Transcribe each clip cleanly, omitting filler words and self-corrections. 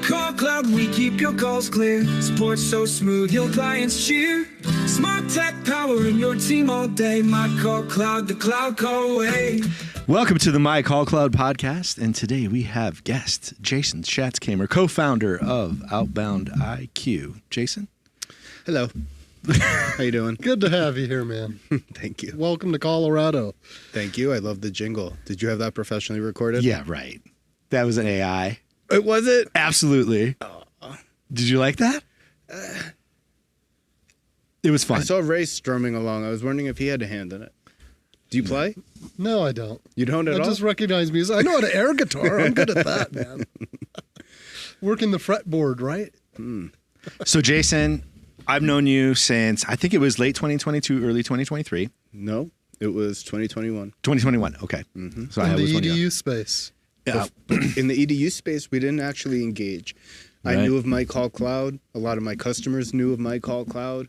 MyCallCloud, we keep your calls clear. Sports so smooth, your clients cheer. Smart tech powering your team all day. MyCallCloud, the cloud call away. Welcome to the MyCallCloud Podcast, and today we have guest Jason Shatzkamer, co-founder of OutboundIQ. Jason? Hello. How you doing? Good to have you here, man. Thank you. Welcome to Colorado. Thank you. I love the jingle. Did you have that professionally recorded? Yeah, right. That was an AI. It was it? Absolutely. Did you like that? It was fun. I saw Ray strumming along. I was wondering if he had a hand in it. Do you play? No, I don't. You don't at all? I just recognize music. I know how to air guitar. I'm good at that, man. Working the fretboard, right? So, Jason, I've known you since, I think it was late 2022, early 2023. No, it was 2021. 2021, okay. Mm-hmm. So In I was the one young. EDU space. Yeah. In the EDU space, we didn't actually engage. Right. I knew of MyCallCloud. A lot of my customers knew of MyCallCloud.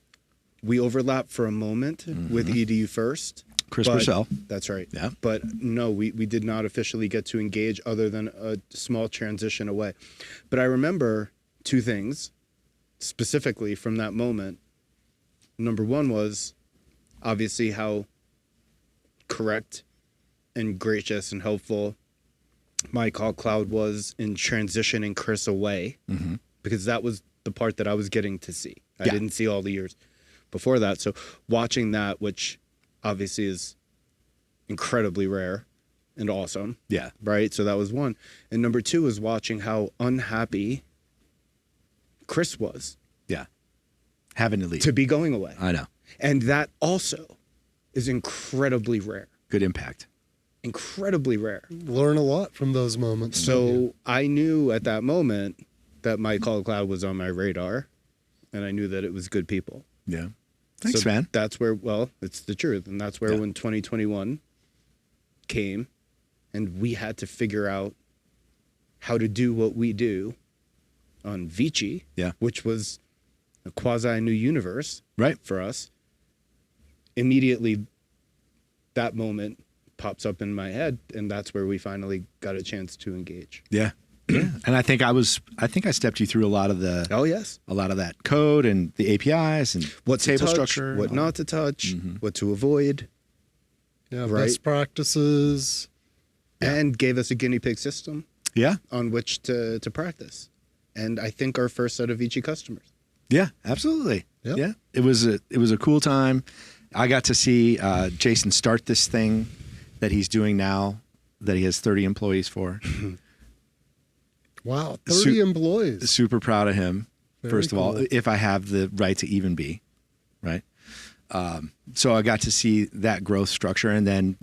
We overlapped for a moment with EDU first. Chris but- Purcell. That's right. Yeah. But no, we did not officially get to engage other than a small transition away. But I remember two things specifically from that moment. Number one was obviously how correct and gracious and helpful MyCallCloud was in transitioning Chris away, because that was the part that I was getting to see. I didn't see all the years before that. So watching that, which obviously is incredibly rare and awesome. Yeah. Right. So that was one. And number two was watching how unhappy Chris was Yeah. Having to leave. to be going away. I know. And that also is incredibly rare. Good impact. Incredibly rare. Learn a lot from those moments. So I knew at that moment that MyCallCloud was on my radar, and I knew that it was good people. Yeah. Thanks, So man. That's where, well, it's the truth. And that's where Yeah. when 2021 came and we had to figure out how to do what we do on Vici, Yeah. which was a quasi new universe Right. for us. Immediately, that moment pops up in my head, and that's where we finally got a chance to engage. Yeah. Yeah. And I think I stepped you through a lot of that code and the APIs and What to table touch, structure. and what all not to touch, what to avoid, Yeah, Right. best practices. and gave us a guinea pig system that. Yeah. on which to practice. And I think our first set of Vici customers. Yeah, absolutely. Yep. Yeah, it was a cool time. I got to see Jason start this thing that he's doing now, that he has 30 employees for. Wow, 30 employees. Super proud of him. Very First of all, cool. if I have the right to even be, right? So I got to see that growth structure, and then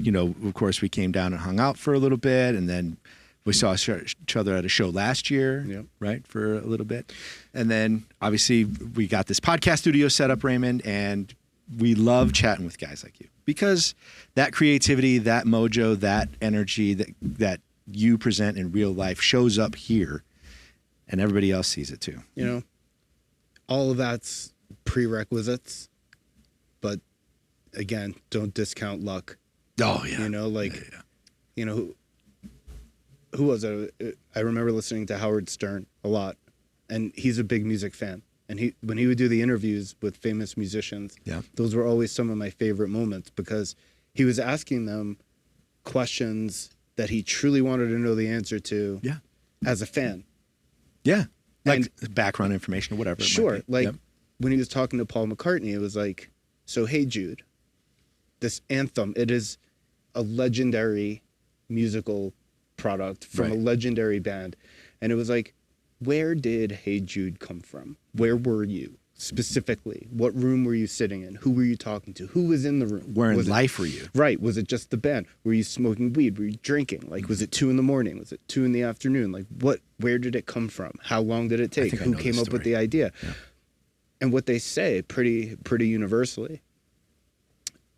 of course, we came down and hung out for a little bit, and then we saw each other at a show last year, Yep. right, for a little bit. And then obviously we got this podcast studio set up, Raymond, and we love chatting with guys like you because that creativity, that mojo, that energy that you present in real life shows up here, and everybody else sees it too. All of that's prerequisites, but again, don't discount luck. Oh yeah. Who was it? I remember listening to Howard Stern a lot, and he's a big music fan. And when he would do the interviews with famous musicians, those were always some of my favorite moments because he was asking them questions that he truly wanted to know the answer to as a fan. Yeah. Like And- background information or whatever. Sure. It might be. Like Yep. when he was talking to Paul McCartney, it was like, so, hey, Jude, this anthem, it is a legendary musical product from a Right. legendary band. And it was like, where did Hey Jude come from? Where were you specifically? What room were you sitting in? Who were you talking to? Who was in the room? Where in Was it- life were you? Right. Was it just the band? Were you smoking weed? Were you drinking? Like, was it 2 a.m? Was it 2 p.m? Like, where did it come from? How long did it take? think I Who know came the up with story. the idea? Yeah. And what they say pretty universally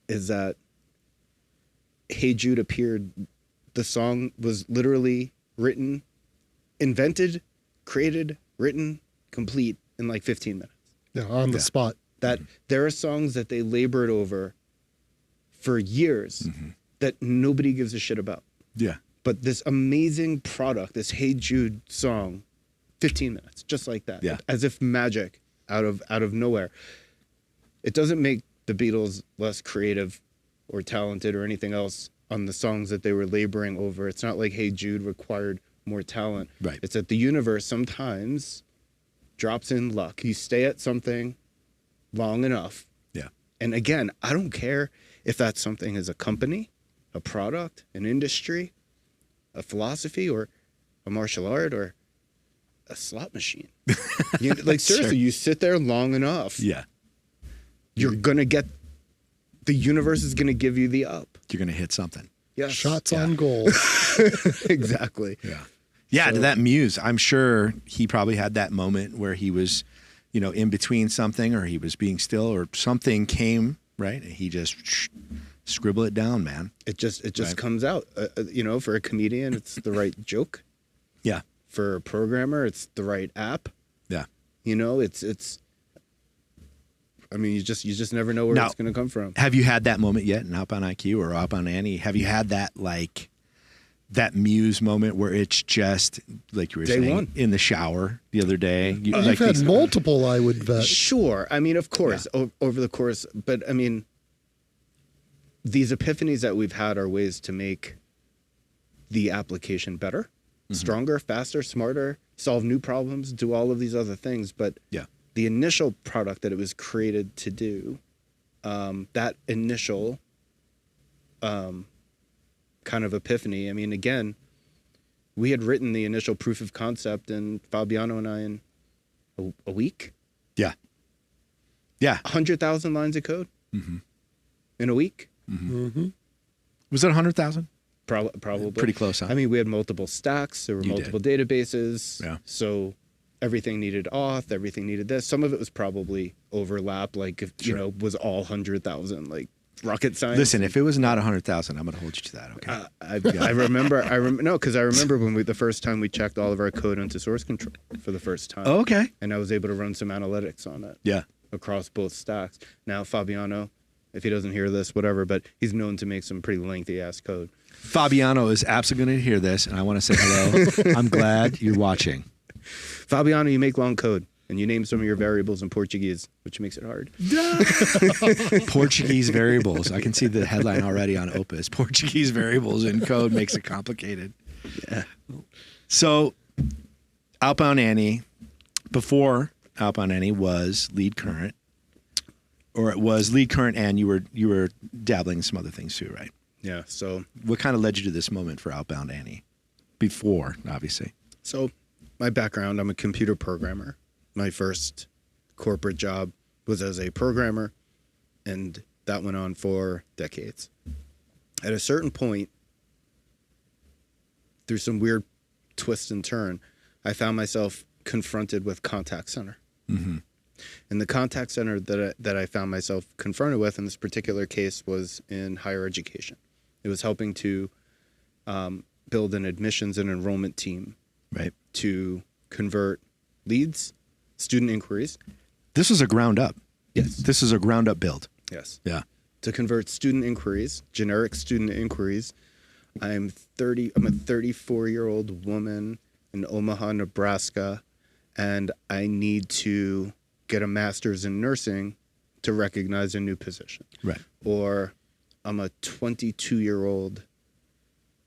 is that Hey Jude appeared, the song was literally written, invented, created, written, complete in like 15 minutes. Yeah, on the spot. That there are songs that they labored over for years that nobody gives a shit about. Yeah. But this amazing product, this Hey Jude song, 15 minutes, just like that. Yeah. As if magic out of nowhere. It doesn't make the Beatles less creative or talented or anything else on the songs that they were laboring over. It's not like Hey Jude required more talent. Right. It's that the universe sometimes drops in luck. You stay at something long enough. Yeah. And again, I don't care if that something is a company, a product, an industry, a philosophy, or a martial art, or a slot machine. Like seriously, Sure. you sit there long enough. Yeah. You're going to get, the universe is going to give you the up. You're going to hit something. Yes. Shots on goal. Exactly. Yeah. Yeah. To that muse, I'm sure he probably had that moment where he was, in between something, or he was being still, or something came, right? And he just scribble it down, man. It just Right. comes out. For a comedian, it's the right joke. Yeah. For a programmer, it's the right app. Yeah. It's. I mean, you just never know where Now, it's going to come from. Have you had that moment yet in OutboundIQ or Outbound Annie? Have you had that that muse moment where it's just like you were Day saying one. in the shower the other day? You've had multiple, I would bet. Sure. I mean, of course, over the course, but I mean, these epiphanies that we've had are ways to make the application better, stronger, faster, smarter, solve new problems, do all of these other things. But Yeah. the initial product that it was created to do, that initial kind of epiphany. I mean, again, we had written the initial proof of concept, and Fabiano and I in a week. Yeah. Yeah. 100,000 lines of code in a week. Was it 100,000? Probably. Pretty close, huh? I mean, we had multiple stacks. There were You multiple databases. Yeah. So everything needed auth. Everything needed this. Some of it was probably overlap. Like if was all 100,000, like rocket science. Listen, if it was not 100,000, I'm going to hold you to that. Okay. I remember. Because I remember when the first time we checked all of our code into source control for the first time. Oh, okay. And I was able to run some analytics on it. Yeah. Across both stacks. Now Fabiano, if he doesn't hear this, whatever, but he's known to make some pretty lengthy ass code. Fabiano is absolutely going to hear this, and I want to say hello. I'm glad you're watching. Fabiano, you make long code, and you name some of your variables in Portuguese, which makes it hard. Portuguese variables. I can see the headline already on Opus. Portuguese variables in code makes it complicated. Yeah. So, Outbound Annie, before Outbound Annie was LeadCurrent, or it was LeadCurrent, and you were dabbling in some other things too, right? Yeah. So What kind of led you to this moment for Outbound Annie? Before, obviously. So my background, I'm a computer programmer. My first corporate job was as a programmer, and that went on for decades. At a certain point, through some weird twist and turn, I found myself confronted with contact center. And the contact center that I found myself confronted with in this particular case was in higher education. It was helping to build an admissions and enrollment team, Right. to convert leads, student inquiries. This was a ground up. Yes. This is a ground up build. Yes. Yeah. To convert student inquiries, generic student inquiries. I'm a 34-year-old woman in Omaha, Nebraska, and I need to get a master's in nursing to recognize a new position. Right. Or I'm a 22-year-old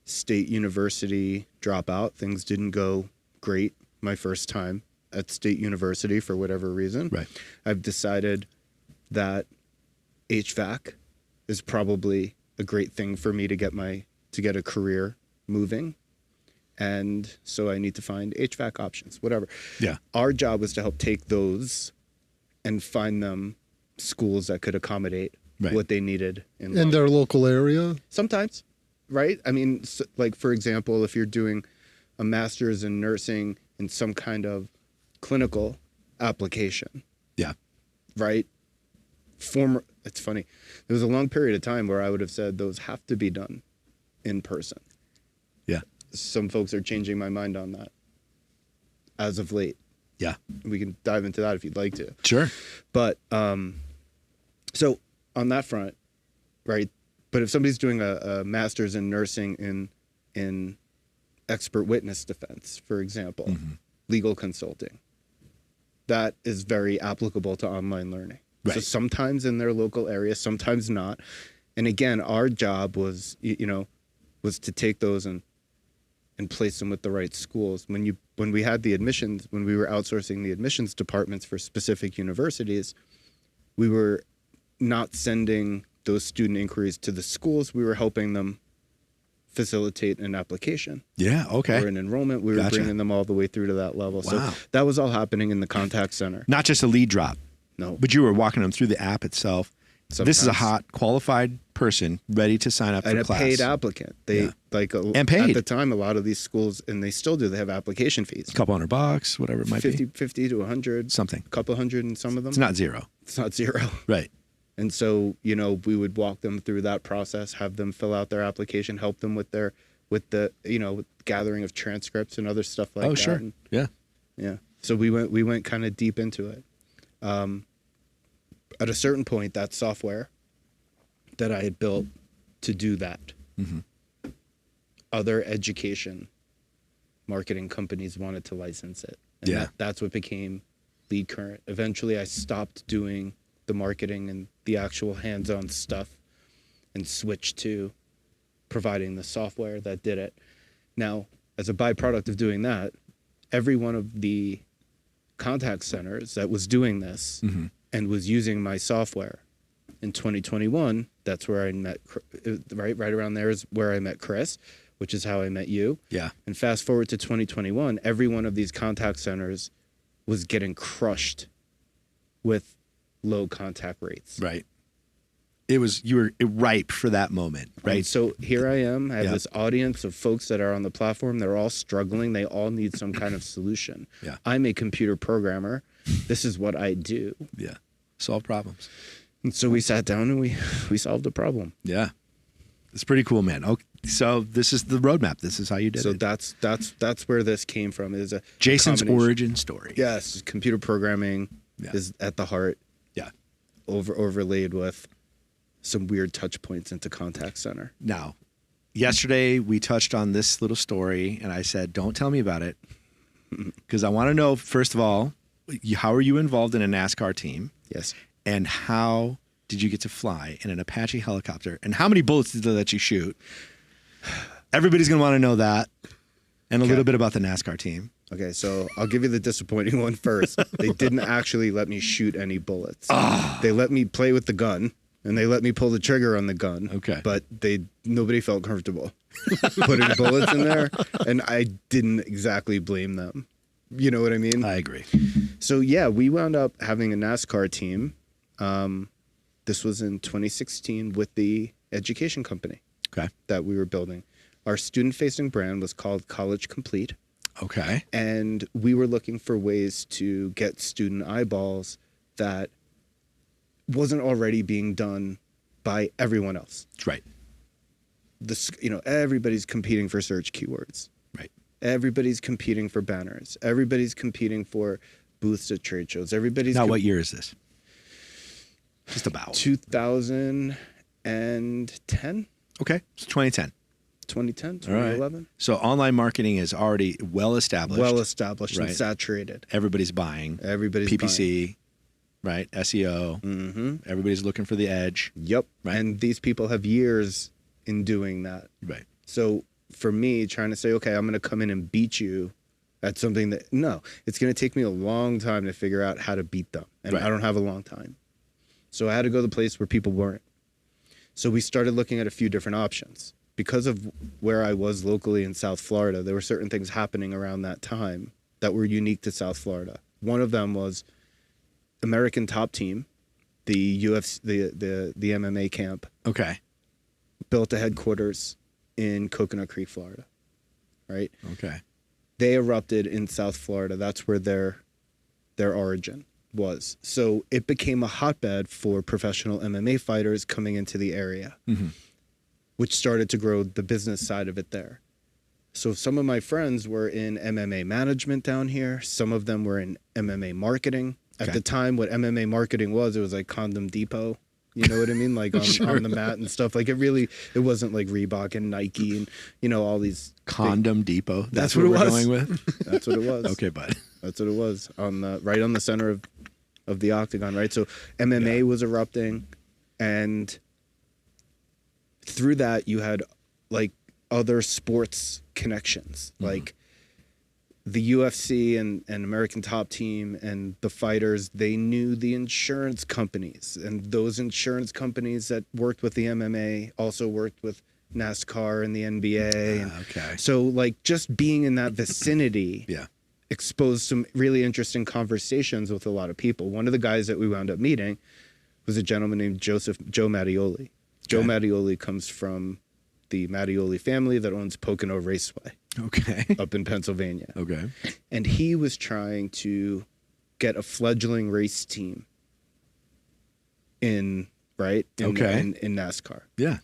state university dropout. Things didn't go great my first time at state university for whatever reason. Right. I've decided that HVAC is probably a great thing for me to get a career moving. And so I need to find HVAC options, whatever. Yeah. Our job was to help take those and find them schools that could accommodate Right. what they needed In their local area? sometimes, right? I mean, like, for example, if you're doing a master's in nursing in some kind of clinical application, Yeah. right? It's funny. There was a long period of time where I would have said those have to be done in person. Yeah. Some folks are changing my mind on that as of late. Yeah. We can dive into that if you'd like to. Sure. But so on that front, right? But if somebody's doing a master's in nursing in expert witness defense, for example, legal consulting. That is very applicable to online learning. Right. So sometimes in their local area, sometimes not. And again, our job was, was to take those and place them with the right schools. When we had the admissions, when we were outsourcing the admissions departments for specific universities, we were not sending those student inquiries to the schools. We were helping them facilitate an application. Yeah. Okay. Or an enrollment. We were bringing them all the way through to that level. Wow. So that was all happening in the contact center. Not just a lead drop. No. But you were walking them through the app itself. Sometimes. This is a hot, qualified person ready to sign up for and class. a paid applicant. They and paid. At the time, a lot of these schools, and they still do, they have application fees. A couple $100, whatever it might be. 50 to 100. Something. A couple hundred in some of them. It's not zero. It's not zero. Right. And so, we would walk them through that process, have them fill out their application, help them with the gathering of transcripts and other stuff like that. Oh, sure. And, yeah. yeah. So we went kind of deep into it. At a certain point, that software that I had built to do that, other education marketing companies wanted to license it. And that's what became LeadCurrent. Eventually, I stopped doing the marketing and the actual hands-on stuff and switched to providing the software that did it. Now, as a byproduct of doing that, every one of the contact centers that was doing this and was using my software in 2021, that's where I met, right around there is where I met Chris, which is how I met you. Yeah. And fast forward to 2021, every one of these contact centers was getting crushed with low contact rates. Right. You were ripe for that moment, right? And so here I am. I have this audience of folks that are on the platform. They're all struggling. They all need some kind of solution. Yeah. I'm a computer programmer. This is what I do. Yeah. Solve problems. And so we sat down and we solved a problem. Yeah. It's pretty cool, man. Okay, so this is the roadmap. This is how you did it. So that's where this came from. Is a Jason's origin story. Yes, computer programming is at the heart. Yeah. Overlaid with some weird touch points into contact center. Now, yesterday we touched on this little story and I said, don't tell me about it because I want to know, first of all, how are you involved in a NASCAR team? Yes. And how did you get to fly in an Apache helicopter? And how many bullets did they let you shoot? Everybody's going to want to know that and a little bit about the NASCAR team. Okay, so I'll give you the disappointing one first. They didn't actually let me shoot any bullets. They let me play with the gun. And they let me pull the trigger on the gun. Okay. But nobody felt comfortable putting bullets in there. And I didn't exactly blame them. You know what I mean? I agree. So, yeah, we wound up having a NASCAR team. This was in 2016 with the education company that we were building. Our student-facing brand was called College Complete. Okay. And we were looking for ways to get student eyeballs that wasn't already being done by everyone else. That's right. Everybody's competing for search keywords. Right. Everybody's competing for banners. Everybody's competing for booths at trade shows. Now, what year is this? Just about. 2010. Okay. So 2010. 2010, 2011. Right. So online marketing is already well established. Well established and saturated. Everybody's buying. Everybody's PPC. buying. Right, SEO. Everybody's looking for the edge. Yep. Right? And these people have years in doing that. Right. So for me, trying to say, okay, I'm going to come in and beat you at something it's going to take me a long time to figure out how to beat them. And I don't have a long time. So I had to go to the place where people weren't. So we started looking at a few different options. Because of where I was locally in South Florida, there were certain things happening around that time that were unique to South Florida. One of them was American Top Team, the UFC, the MMA camp. Okay. Built a headquarters in Coconut Creek, Florida. Right? Okay. They erupted in South Florida. That's where their origin was. So it became a hotbed for professional MMA fighters coming into the area, which started to grow the business side of it there. So some of my friends were in MMA management down here. Some of them were in MMA marketing. At the time, what MMA marketing was, it was like Condom Depot, You know what I mean? Like on, Sure. on the mat and stuff. Like it wasn't like Reebok and Nike and, you know, all these Condom Depot. That's what what it we're was. going with. That's what it was. Okay, bud. That's what it was right on the center of the octagon, right? So MMA was erupting, and through that you had like other sports connections, like the UFC and American Top Team and the fighters. They knew the insurance companies, and those insurance companies that worked with the MMA also worked with NASCAR and the NBA. And Okay. so like just being in that vicinity Yeah. exposed some really interesting conversations with a lot of people. One of the guys that we wound up meeting was a gentleman named Joe Mattioli. Joe Mattioli comes from the Mattioli family that owns Pocono Raceway Okay. up in Pennsylvania. Okay. And he was trying to get a fledgling race team in NASCAR. Yeah.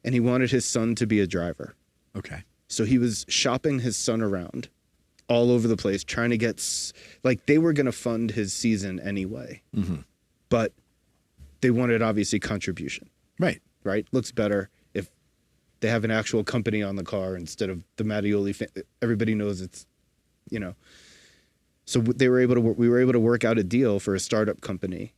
And he wanted his son to be a driver. Okay. So he was shopping his son around all over the place, trying to get, like, they were going to fund his season anyway. Mm-hmm. But they wanted, obviously, contribution. Right. Right? Looks better if they have an actual company on the car instead of the Mattioli. Everybody knows it's, you know. So we were able to work out a deal for a startup company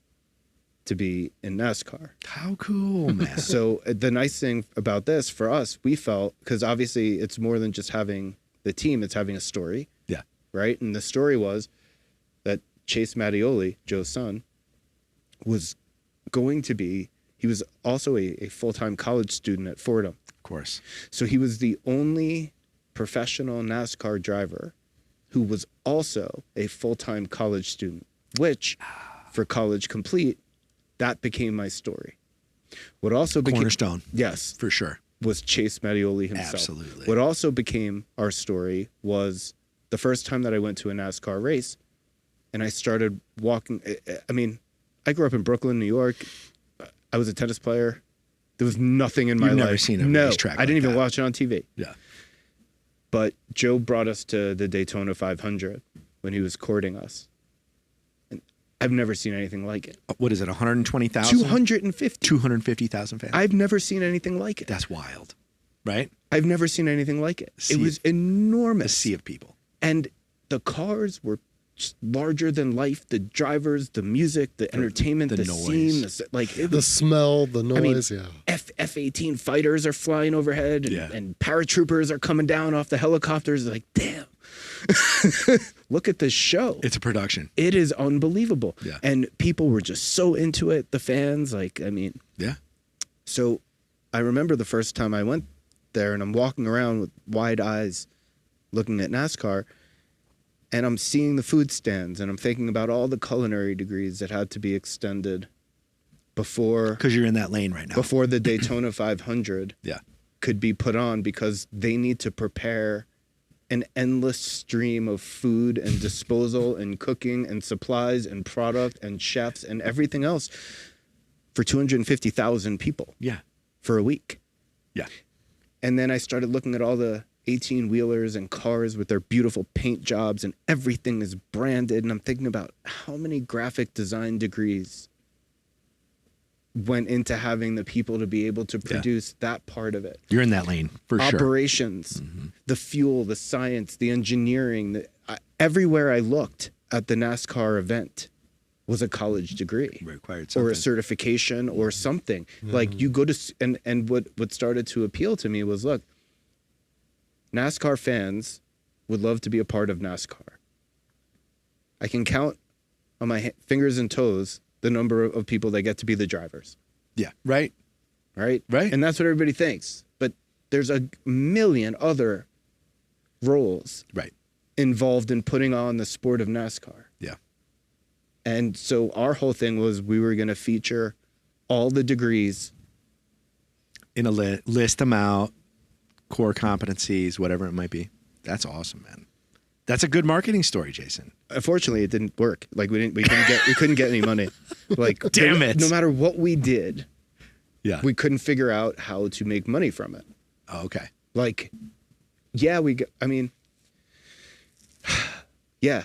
to be in NASCAR. How cool, man. So the nice thing about this for us, we felt, because obviously it's more than just having the team, it's having a story. Yeah. Right? And the story was that Chase Mattioli, Joe's son, was going to be, he was also a full-time college student at Fordham. Of course. So he was the only professional NASCAR driver who was also a full-time college student, which for College Complete, that became my story. What also became Cornerstone. Yes, For sure. was Chase Mattioli himself. Absolutely. What also became our story was the first time that I went to a NASCAR race and I started walking. I mean, I grew up in Brooklyn, New York. I was a tennis player. There was nothing in my life. You've never seen a racetrack I didn't like even that. watch it on TV. Yeah. But Joe brought us to the Daytona 500 when he was courting us. And I've never seen anything like it. What is it? 120,000? 250. 250,000 fans. I've never seen anything like it. That's wild. Right? I've never seen anything like it. Sea It was A enormous. sea of people. And the cars were just larger than life. The drivers, the music, the entertainment, the the noise. scene, like it The was. smell, the I mean, noise, yeah. F-18 fighters are flying overhead, and paratroopers are coming down off the helicopters. Like, damn, look at this show. It's a production. It is unbelievable. Yeah. And people were just so into it. The fans, like, I mean, Yeah. so I remember the first time I went there and I'm walking around with wide eyes looking at NASCAR and I'm seeing the food stands and I'm thinking about all the culinary degrees that had to be extended before Because you're in that lane right now. before the Daytona 500 Yeah. could be put on, because they need to prepare an endless stream of food and disposal and cooking and supplies and product and chefs and everything else for 250,000 people Yeah. for a week. Yeah. And then I started looking at all the 18-wheelers and cars with their beautiful paint jobs and everything is branded. And I'm thinking about how many graphic design degrees went into having the people to be able to produce that part of it. You're in that lane for sure. Operations, the fuel, the science, the engineering. Everywhere I looked at the NASCAR event was a college degree. Required Or something. a certification or something. Like you go to, and what started to appeal to me was, look, NASCAR fans would love to be a part of NASCAR. I can count on my fingers and toes the number of people that get to be the drivers. Yeah. Right. Right? Right. And that's what everybody thinks. But there's a million other roles Right. involved in putting on the sport of NASCAR. Yeah. And so our whole thing was we were going to feature all the degrees. In a list them out, core competencies, whatever it might be. That's awesome, man. That's a good marketing story, Jason. Unfortunately, it didn't work. Like we couldn't get any money. Like Damn it. No matter what we did, Yeah. we couldn't figure out how to make money from it. Oh, okay. Like, yeah, I mean, Yeah,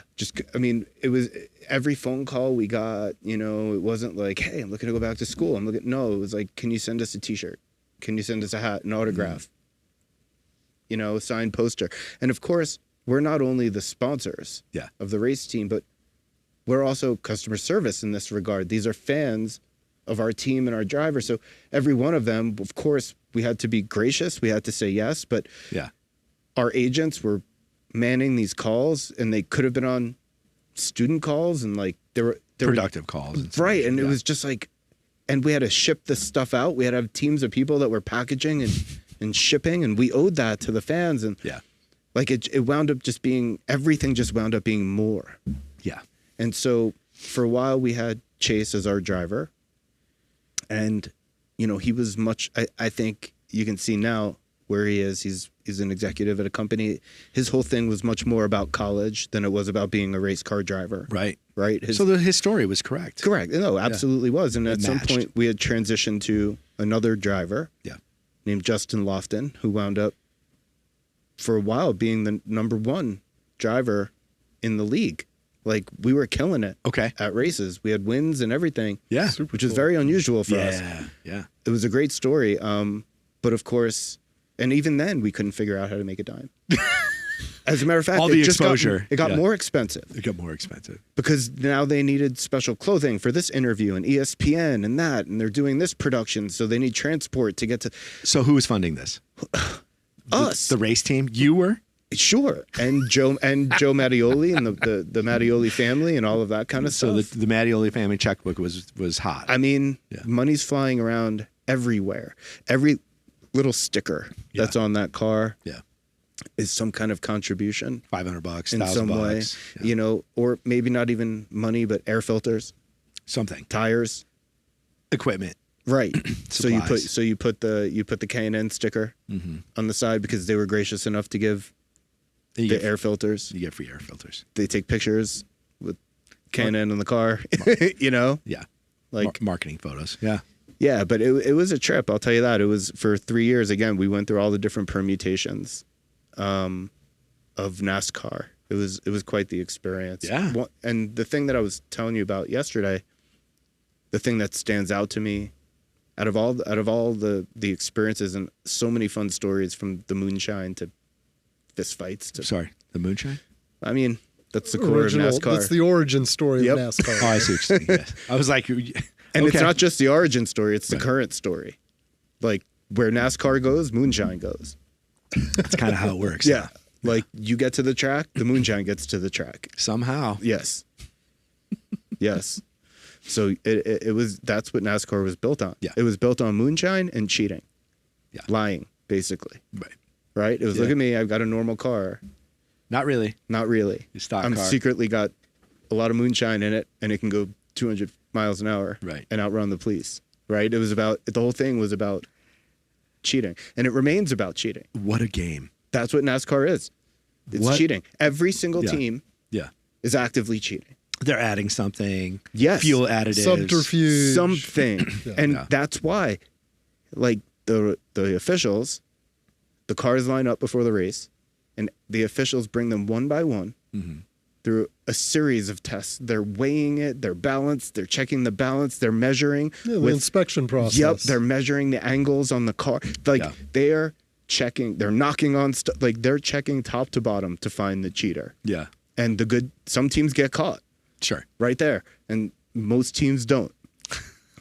I mean, it was every phone call we got, you know, it wasn't like, hey, I'm looking to go back to school. No, it was like, can you send us a t-shirt? Can you send us a hat, an autograph? You know, a signed poster. And of course, we're not only the sponsors of the race team, but we're also customer service in this regard. These are fans of our team and our driver. So every one of them, of course, we had to be gracious. We had to say yes, but our agents were manning these calls, and they could have been on student calls, and like they were productive calls. And it was just like, and we had to ship this stuff out. We had to have teams of people that were packaging and shipping, and we owed that to the fans. And like it wound up just being, everything just wound up being more. Yeah. And so for a while we had Chase as our driver, and you know, he was much, I think you can see now where he is. He's an executive at a company. His whole thing was much more about college than it was about being a race car driver. Right. Right. So his story was correct. Correct. No, absolutely was. And at some point we had transitioned to another driver named Justin Lofton, who wound up for a while being the #1 driver in the league. Like, we were killing it at races. We had wins and everything. Yeah. Which is very unusual for us. Yeah. It was a great story. But of course, and even then we couldn't figure out how to make a dime. As a matter of fact, all the exposure. It got more expensive. It got more expensive. Because now they needed special clothing for this interview and ESPN and that, and they're doing this production, so they need transport to get to. So who was funding this? Us. The race team? You were? Sure. And Joe Mattioli and the Mattioli family and all of that kind of stuff. So the Mattioli family checkbook was hot. I mean, money's flying around everywhere. Every little sticker that's on that car is some kind of contribution. $500 in some way, you know, or maybe not even money, but air filters, something, tires, equipment, right? So you put the K&N sticker on the side because they were gracious enough to give the air filters. You get free air filters. They take pictures with K&N in the car, you know? Yeah. Like marketing photos. Yeah. Yeah, but it was a trip. I'll tell you that. It was for 3 years. Again, we went through all the different permutations of NASCAR. It was quite the experience. Yeah. And the thing that I was telling you about yesterday, the thing that stands out to me out of all the experiences and so many fun stories, from the Moonshine to fist fights to the Moonshine? I mean, that's the core of NASCAR. That's the origin story of NASCAR. Oh, I see what you're saying. Yes. I was like, and it's not just the origin story, it's the current story. Like, where NASCAR goes, Moonshine goes. That's kind of how it works. Yeah. Like, you get to the track, the Moonshine gets to the track. Somehow. Yes. Yes. So that's what NASCAR was built on. Yeah. It was built on moonshine and cheating. Yeah. Lying, basically. Right. Right? It was, look at me, I've got a normal car. Not really. Not really. Stock I'm car. secretly got a lot of moonshine in it, and it can go 200 miles an hour and outrun the police. Right? It was the whole thing was about cheating. And it remains about cheating. What a game. That's what NASCAR is. It's cheating. Every single team is actively cheating. They're adding something. Yes. Fuel additives. Subterfuge. Something. And that's why, like, the officials, the cars line up before the race, and the officials bring them one by one through a series of tests. They're weighing it, they're balanced, they're checking the balance, they're measuring. Yeah, the inspection process. Yep, they're measuring the angles on the car. Like, they're checking, they're knocking on stuff, like, they're checking top to bottom to find the cheater. Yeah. And some teams get caught. Sure. Right there. And most teams don't.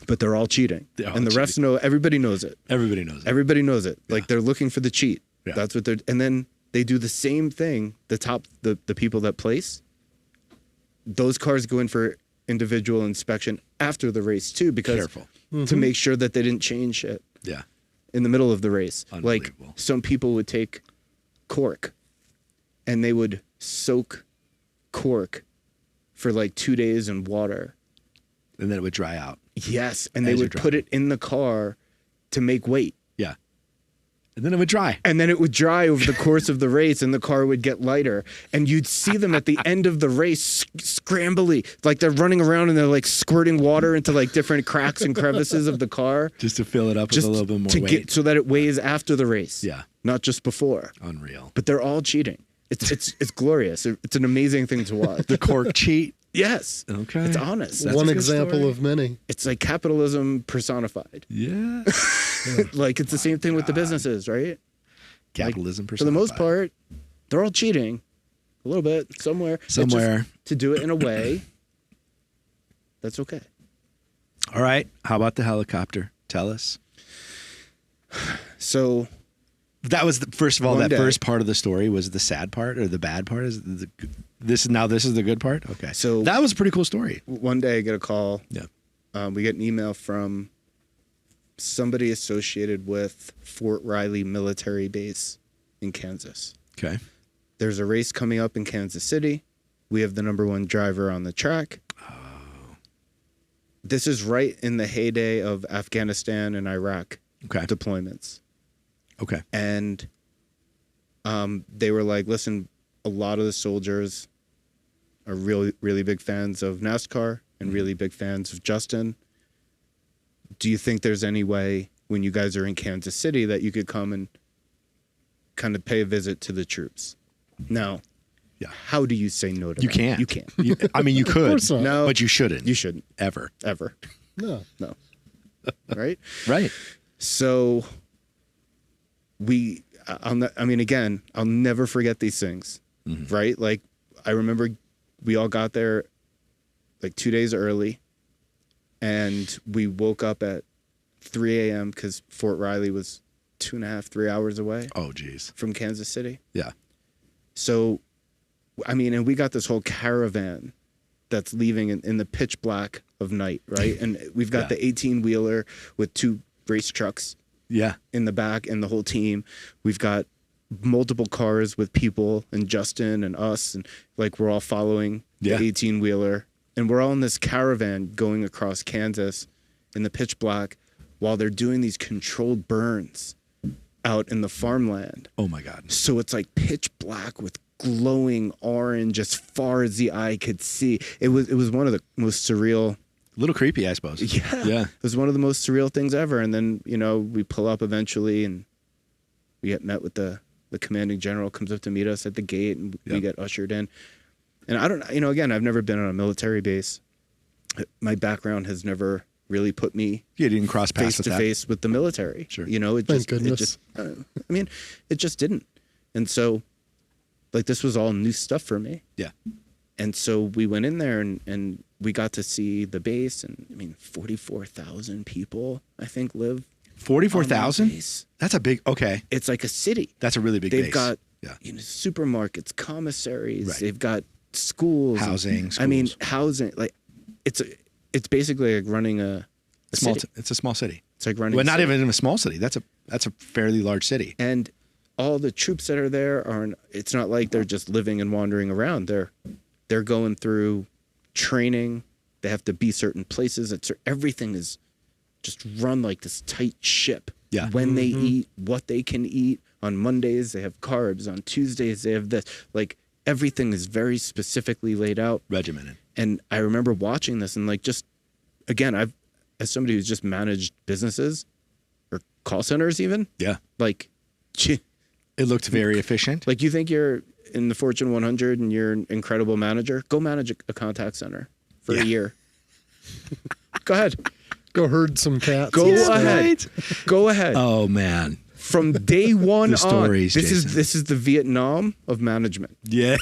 But they're all cheating. And the rest know, everybody knows it. Everybody knows it. Everybody knows it. Yeah. Like, they're looking for the cheat. Yeah. That's what and then they do the same thing. The people that place, those cars go in for individual inspection after the race too, because to make sure that they didn't change it. Yeah. In the middle of the race. Like, some people would take cork and they would soak cork for like 2 days in water. And then it would dry out. Yes. And they would put it in the car to make weight. Yeah. And then it would dry. And then it would dry over the course of the race, and the car would get lighter. And you'd see them at the end of the race scrambly. Like, they're running around and they're like squirting water into like different cracks and crevices of the car. Just to fill it up with a little bit more weight. So that it weighs after the race. Yeah. Not just before. Unreal. But they're all cheating. It's glorious. It's an amazing thing to watch. The cork cheat. Yes. Okay. It's honest. That's One a good example story. of many. It's like capitalism personified. Yeah. Like it's the same thing with the businesses, right? Capitalism For the most part, they're all cheating a little bit somewhere. It's just Somewhere. to do it in a way that's okay. All right. How about the helicopter? Tell us. So That was first of all, One that day. first part of the story was the sad part or the bad part. Is this is the good part? Okay. So- that was a pretty cool story. one day I get a call. Yeah. We get an email from somebody associated with Fort Riley Military Base in Kansas. Okay. There's a race coming up in Kansas City. We have the #1 driver on the track. This is right in the heyday of Afghanistan and Iraq Okay. deployments. Okay. And they were like, listen, a lot of the soldiers are really, really big fans of NASCAR and really big fans of Justin. Do you think there's any way when you guys are in Kansas City that you could come and kind of pay a visit to the troops? Now, Yeah. how do you say no to You that? can't. You can't. I mean, you could. course not. No. But you shouldn't. You shouldn't, Ever. ever. No. No. Right? Right. So again, I'll never forget these things, right? Like I remember we all got there like 2 days early and we woke up at 3 a.m. because Fort Riley was 2.5, 3 hours away Oh, geez. from Kansas City. Yeah. So, and we got this whole caravan that's leaving in the pitch black of night, right? And we've got Yeah. the 18-wheeler with 2 race trucks Yeah. in the back and the whole team. We've got multiple cars with people and Justin and us, and like we're all following Yeah. the 18-wheeler, and we're all in this caravan going across Kansas in the pitch black while they're doing these controlled burns out in the farmland. Oh my God. So it's like pitch black with glowing orange as far as the eye could see. It was one of the most surreal. A little creepy, I suppose. Yeah. Yeah. It was one of the most surreal things ever. And then, we pull up eventually and we get met with the commanding general comes up to meet us at the gate and we Yeah. get ushered in. And I don't, again, I've never been on a military base. My background has never really put me You didn't cross paths face with to that. face with the military. Sure. It goodness. just, it just didn't. And so like this was all new stuff for me. Yeah. And so we went in there and we got to see the base, and 44,000 people I think live. 44,000? on that base. That's a big, okay. It's like a city. That's a really big They've base. got Yeah. supermarkets, commissaries. Right. They've got schools, Housing, housing. Like it's basically like running a Small. city. It's a small city. It's like running. Well, a not city. even in a small city. That's a fairly large city. And all the troops that are there aren't. It's not like they're just living and wandering around. They're going through training. They have to be certain places. Everything is just run like this tight ship. Yeah. When they eat, what they can eat. On Mondays they have carbs. On Tuesdays they have this. Like everything is very specifically laid out. Regimented. And I remember watching this and like just again, as somebody who's just managed businesses or call centers even, Yeah. like It looked very efficient. like you think you're in the Fortune 100 and you're an incredible manager, go manage a contact center for Yeah. a year. Go ahead. Go herd some cats. Go Yeah, ahead. right. Go ahead. Oh man. From day one The stories, on. This Jason. is the Vietnam of management. Yeah.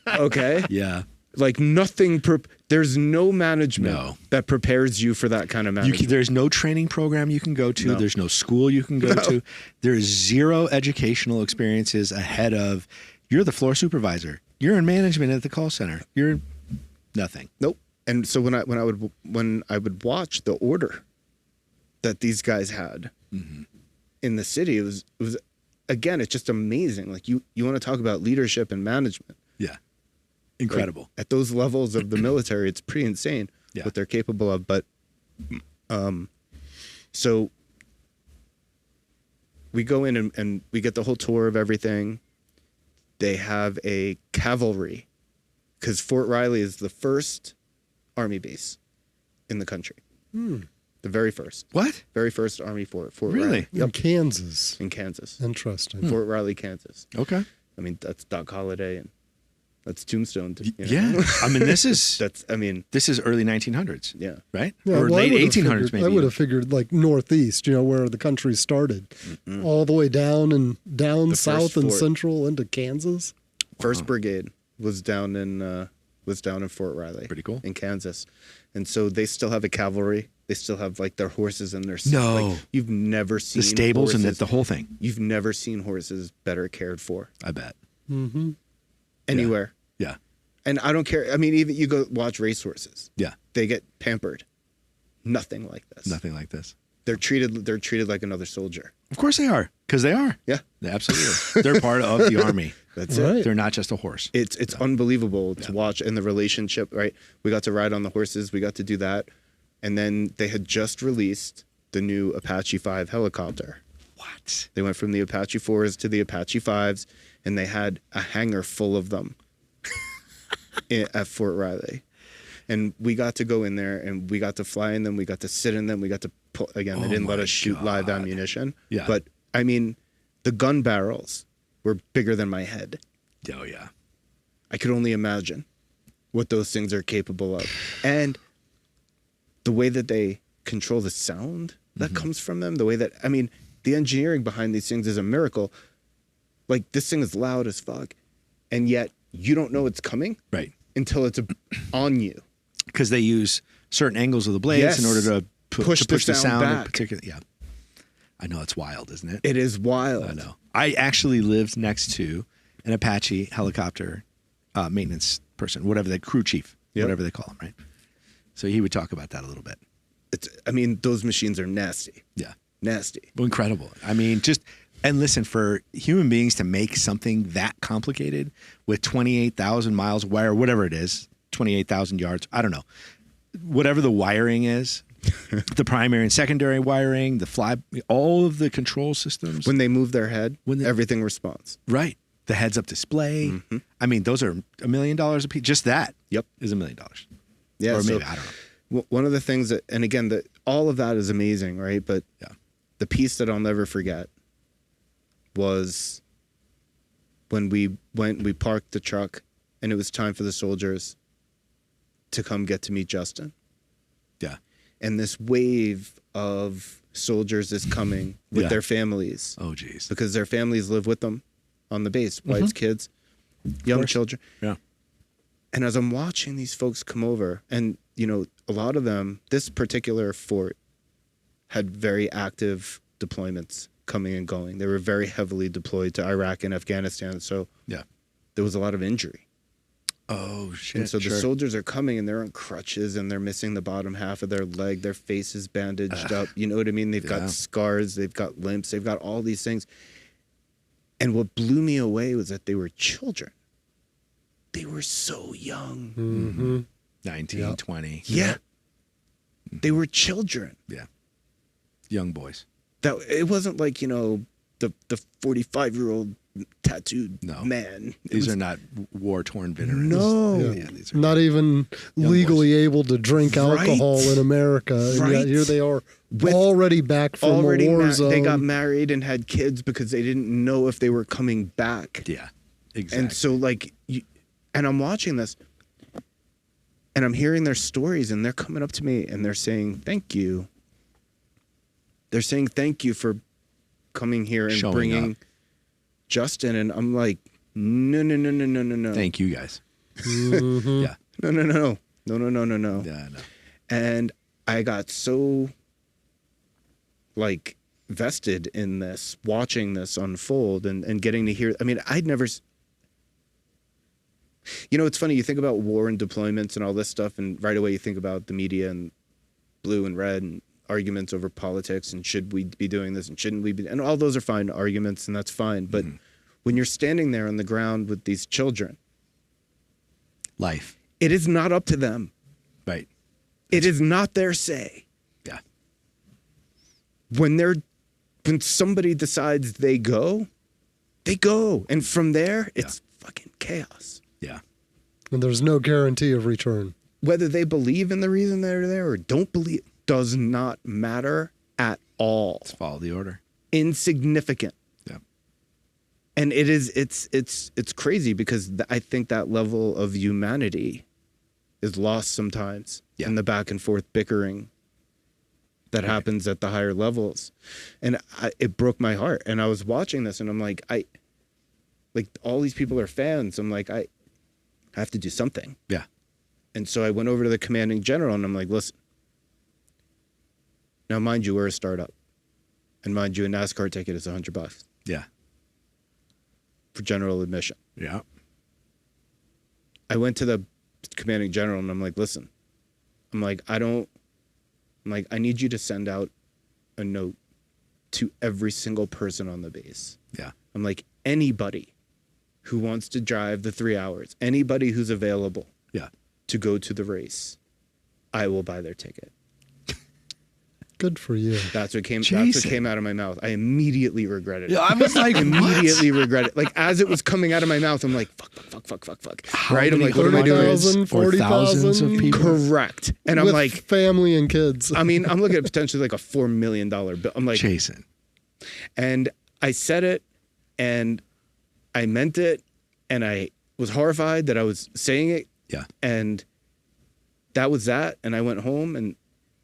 Okay? Yeah. Like nothing there's no management No. that prepares you for that kind of management. There's no training program you can go to. No. There's no school you can go to. There's zero educational experiences ahead of. You're the floor supervisor. You're in management at the call center. You're nothing. Nope. And so when I would watch the order that these guys had in the city, it was again, it's just amazing. Like you want to talk about leadership and management. Yeah. Incredible. Like, at those levels of the military, it's pretty insane Yeah. what they're capable of. But so we go in and we get the whole tour of everything. They have a cavalry because Fort Riley is the first Army base in the country. The very first. What? Very first Army Fort Really? Riley. In Kansas. In Kansas. Interesting. Fort Riley, Kansas. Okay. I mean, that's Doc Holliday and that's Tombstone. You know? Yeah. I mean, this is this is early 1900s. Yeah. Right? Yeah, or well, late I would've 1800s figured- maybe. I would have figured like northeast, where the country started, all the way down and down The south first and fort. central into Kansas. First Brigade was down in Fort Riley. Pretty cool. In Kansas. And so they still have a cavalry. They still have like their horses and their No. like, you've never seen the stables horses, and the whole thing. You've never seen horses better cared for I bet. anywhere. Yeah. And I don't care. I mean, even you go watch racehorses. Yeah. They get pampered. Nothing like this. Nothing like this. They're treated like another soldier. Of course they are, because they are. Yeah. Absolutely. They're part of the army. That's Right. it. They're not just a horse. It's unbelievable to watch, and the relationship, right? We got to ride on the horses. We got to do that. And then they had just released the new Apache 5 helicopter. What? They went from the Apache 4s to the Apache 5s, and they had a hangar full of them at Fort Riley. And we got to go in there, and we got to fly in them. We got to sit in them. We got to pull, again, they Oh didn't let my us shoot live God. ammunition. Yeah. But, I mean, the gun barrels were bigger than my head. Oh, yeah. I could only imagine what those things are capable of. And the way that they control the sound that comes from them, the way that, I mean, the engineering behind these things is a miracle. Like, this thing is loud as fuck, and yet you don't know it's coming Right. until it's on you. Because they use certain angles of the blades Yes. in order to push the sound back. in particular. Yeah. I know, it's wild, isn't it? It is wild. I know. I actually lived next to an Apache helicopter maintenance person, whatever the crew chief, Yep. whatever they call him, right? So he would talk about that a little bit. I mean, those machines are nasty. Yeah. Nasty. Well, incredible. I mean, and listen, for human beings to make something that complicated with 28,000 miles of wire, whatever it is, 28,000 yards, I don't know, whatever the wiring is, the primary and secondary wiring, all of the control systems. When they move their head, When they- everything responds. Right. The heads-up display. I mean, those are $1 million a piece. Just that Yep. is $1 million. Yeah. Or so maybe, I don't know. one of the things that, and again, all of that is amazing, right? But Yeah. the piece that I'll never forget was when we parked the truck, and it was time for the soldiers to come get to meet Justin. Yeah. And this wave of soldiers is coming with Yeah. their families Oh, geez. because their families live with them on the base, wives, kids, young course. children. Yeah. And as I'm watching these folks come over, and, a lot of them, this particular fort had very active deployments coming and going. They were very heavily deployed to Iraq and Afghanistan. So Yeah. there was a lot of injury. Oh, shit. And so the sure. soldiers are coming and they're on crutches and they're missing the bottom half of their leg. Their face is bandaged up. You know what I mean? They've Yeah. got scars. They've got limps. They've got all these things. And what blew me away was that they were children. They were so young. Mm-hmm. 19, 20. Yeah. They were children. Yeah. Young boys. That it wasn't like, the 45-year-old tattooed No. man. It These was- are not war-torn veterans. No. Yeah, these are Not even legally able to drink Right. alcohol in America. And Right. yet here they are With- already back from already a war zone. they got married and had kids because they didn't know if they were coming back. Yeah, exactly. And so and I'm watching this and I'm hearing their stories and they're coming up to me and they're saying, thank you. They're saying, thank you for coming here and Showing bringing up. Justin. And I'm like, no. Thank you, guys. Mhm. Yeah. No. Yeah, I know. And I got so vested in this, watching this unfold and getting to hear. I mean, I'd never. It's funny. You think about war and deployments and all this stuff, and right away you think about the media and blue and red and arguments over politics and should we be doing this and shouldn't we be, and all those are fine arguments and that's fine. But when you're standing there on the ground with these children, Life. it is not up to them. Right. It is not their say. Yeah. When somebody decides they go, and from there it's fucking chaos. Yeah. And there's no guarantee of return. Whether they believe in the reason they're there or don't believe does not matter at all. Let's follow the order. Insignificant. Yeah. And it's crazy because I think that level of humanity is lost sometimes in the back and forth bickering that happens at the higher levels. And it broke my heart. And I was watching this and I'm like, all these people are fans. I'm like, I have to do something. Yeah. And so I went over to the commanding general and I'm like, listen, now mind you, we're a startup. And mind you, a NASCAR ticket is $100. Yeah. For general admission. Yeah. I went to the commanding general and I'm like, listen, I need you to send out a note to every single person on the base. Yeah. I'm like, anybody who wants to drive the 3 hours, anybody who's available to go to the race, I will buy their ticket. Good for you. That's what came out of my mouth. I immediately regretted it. Yeah, I was like, immediately regret it. Like as it was coming out of my mouth, I'm like, fuck. How right? I'm many like, what am I doing? 30,000, thousands of 40,000? people? Correct. And I'm With like, family and kids. I mean, I'm looking at potentially like a $4 million bill. I'm like, Jason. And I said it and I meant it and I was horrified that I was saying it. Yeah. And that was that. And I went home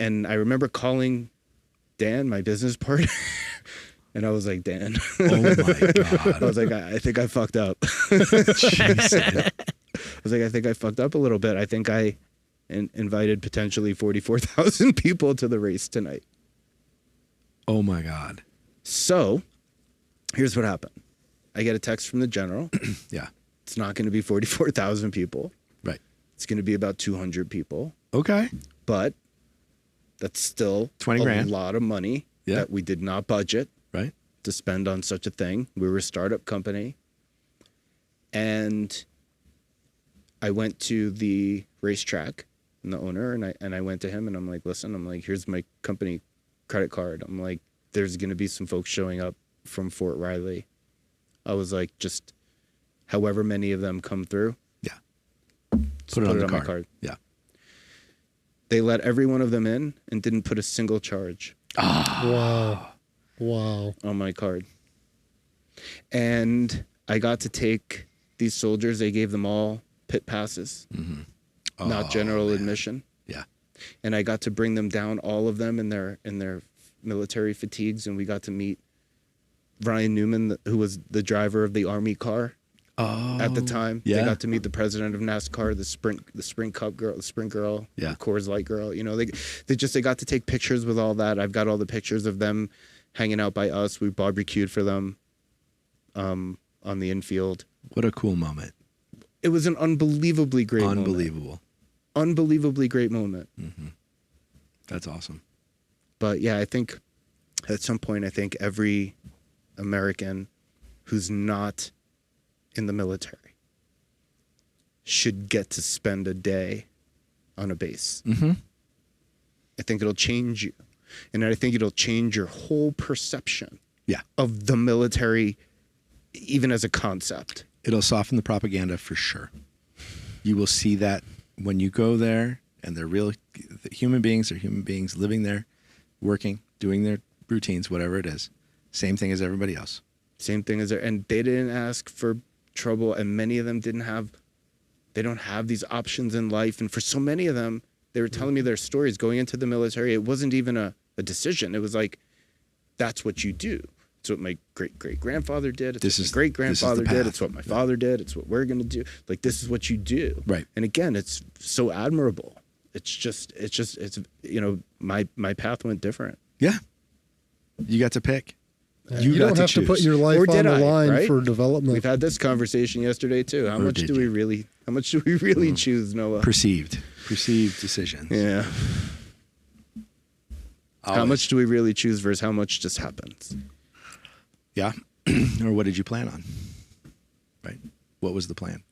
and I remember calling Dan, my business partner, and I was like, Dan. Oh my God. I was like, I think I fucked up. Jason. I was like, I think I fucked up a little bit. I think I invited potentially 44,000 people to the race tonight. Oh my God. So here's what happened. I get a text from the general. Yeah. It's not going to be 44,000 people. Right. It's going to be about 200 people. Okay. But that's still 20 grand. A lot of money that we did not budget to spend on such a thing. We were a startup company. And I went to the racetrack and the owner and I went to him and I'm like, listen, here's my company credit card. I'm like, there's going to be some folks showing up from Fort Riley. I was like, just however many of them come through. Yeah. Put it on the my card. Yeah. They let every one of them in and didn't put a single charge. Wow. On my card. And I got to take these soldiers, they gave them all pit passes, not general admission. Yeah. And I got to bring them down, all of them in their military fatigues, and we got to meet Ryan Newman, who was the driver of the Army car at the time. Yeah. They got to meet the president of NASCAR, the sprint cup girl, the sprint girl, the Coors Light girl. You know, they got to take pictures with all that. I've got all the pictures of them hanging out by us. We barbecued for them on the infield. What a cool moment. It was an unbelievably great moment. Unbelievably great moment. Mm-hmm. That's awesome. But yeah, I think at some point, every American who's not in the military should get to spend a day on a base. Mm-hmm. I think it'll change you. And I think it'll change your whole perception of the military, even as a concept. It'll soften the propaganda for sure. You will see that when you go there and they're real human beings, they're human beings living there, working, doing their routines, whatever it is. Same thing as everybody else. Same thing as and they didn't ask for trouble, and many of them they don't have these options in life. And for so many of them, they were telling me their stories going into the military. It wasn't even a decision. It was like, that's what you do. It's what my great-great-grandfather did. It's what my great-grandfather did. It's what my father did. It's what we're going to do. Like, this is what you do. Right. And again, it's so admirable. It's my path went different. Yeah. You got to pick. You don't have to put your life on the line right? for development. We've had this conversation yesterday too. How much do we really choose, Noah? Perceived decisions. Yeah. Always. How much do we really choose versus how much just happens? Yeah. Or what did you plan on? Right. What was the plan?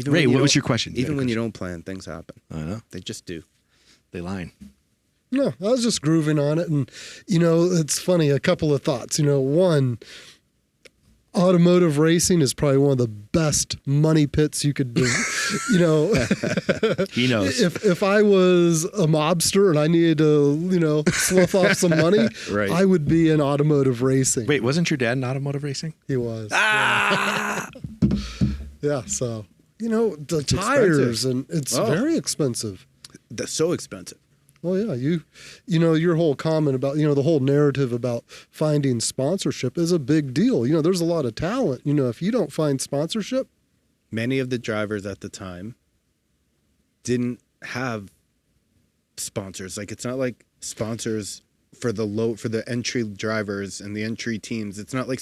Ray, what was your question? Even when you don't plan, things happen. I know. They just do. They line. No, I was just grooving on it. And, it's funny, a couple of thoughts. One, automotive racing is probably one of the best money pits you could do. You know, He knows. if I was a mobster and I needed to, slough off some money, Right. I would be in automotive racing. Wait, wasn't your dad in automotive racing? He was. Ah! Yeah. So, the tires, expensive. and it's Oh. very expensive. That's so expensive. Well, yeah, your whole comment about, the whole narrative about finding sponsorship is a big deal. There's a lot of talent. If you don't find sponsorship, Many of the drivers at the time didn't have sponsors. Like, it's not like sponsors for the entry drivers and the entry teams. It's not like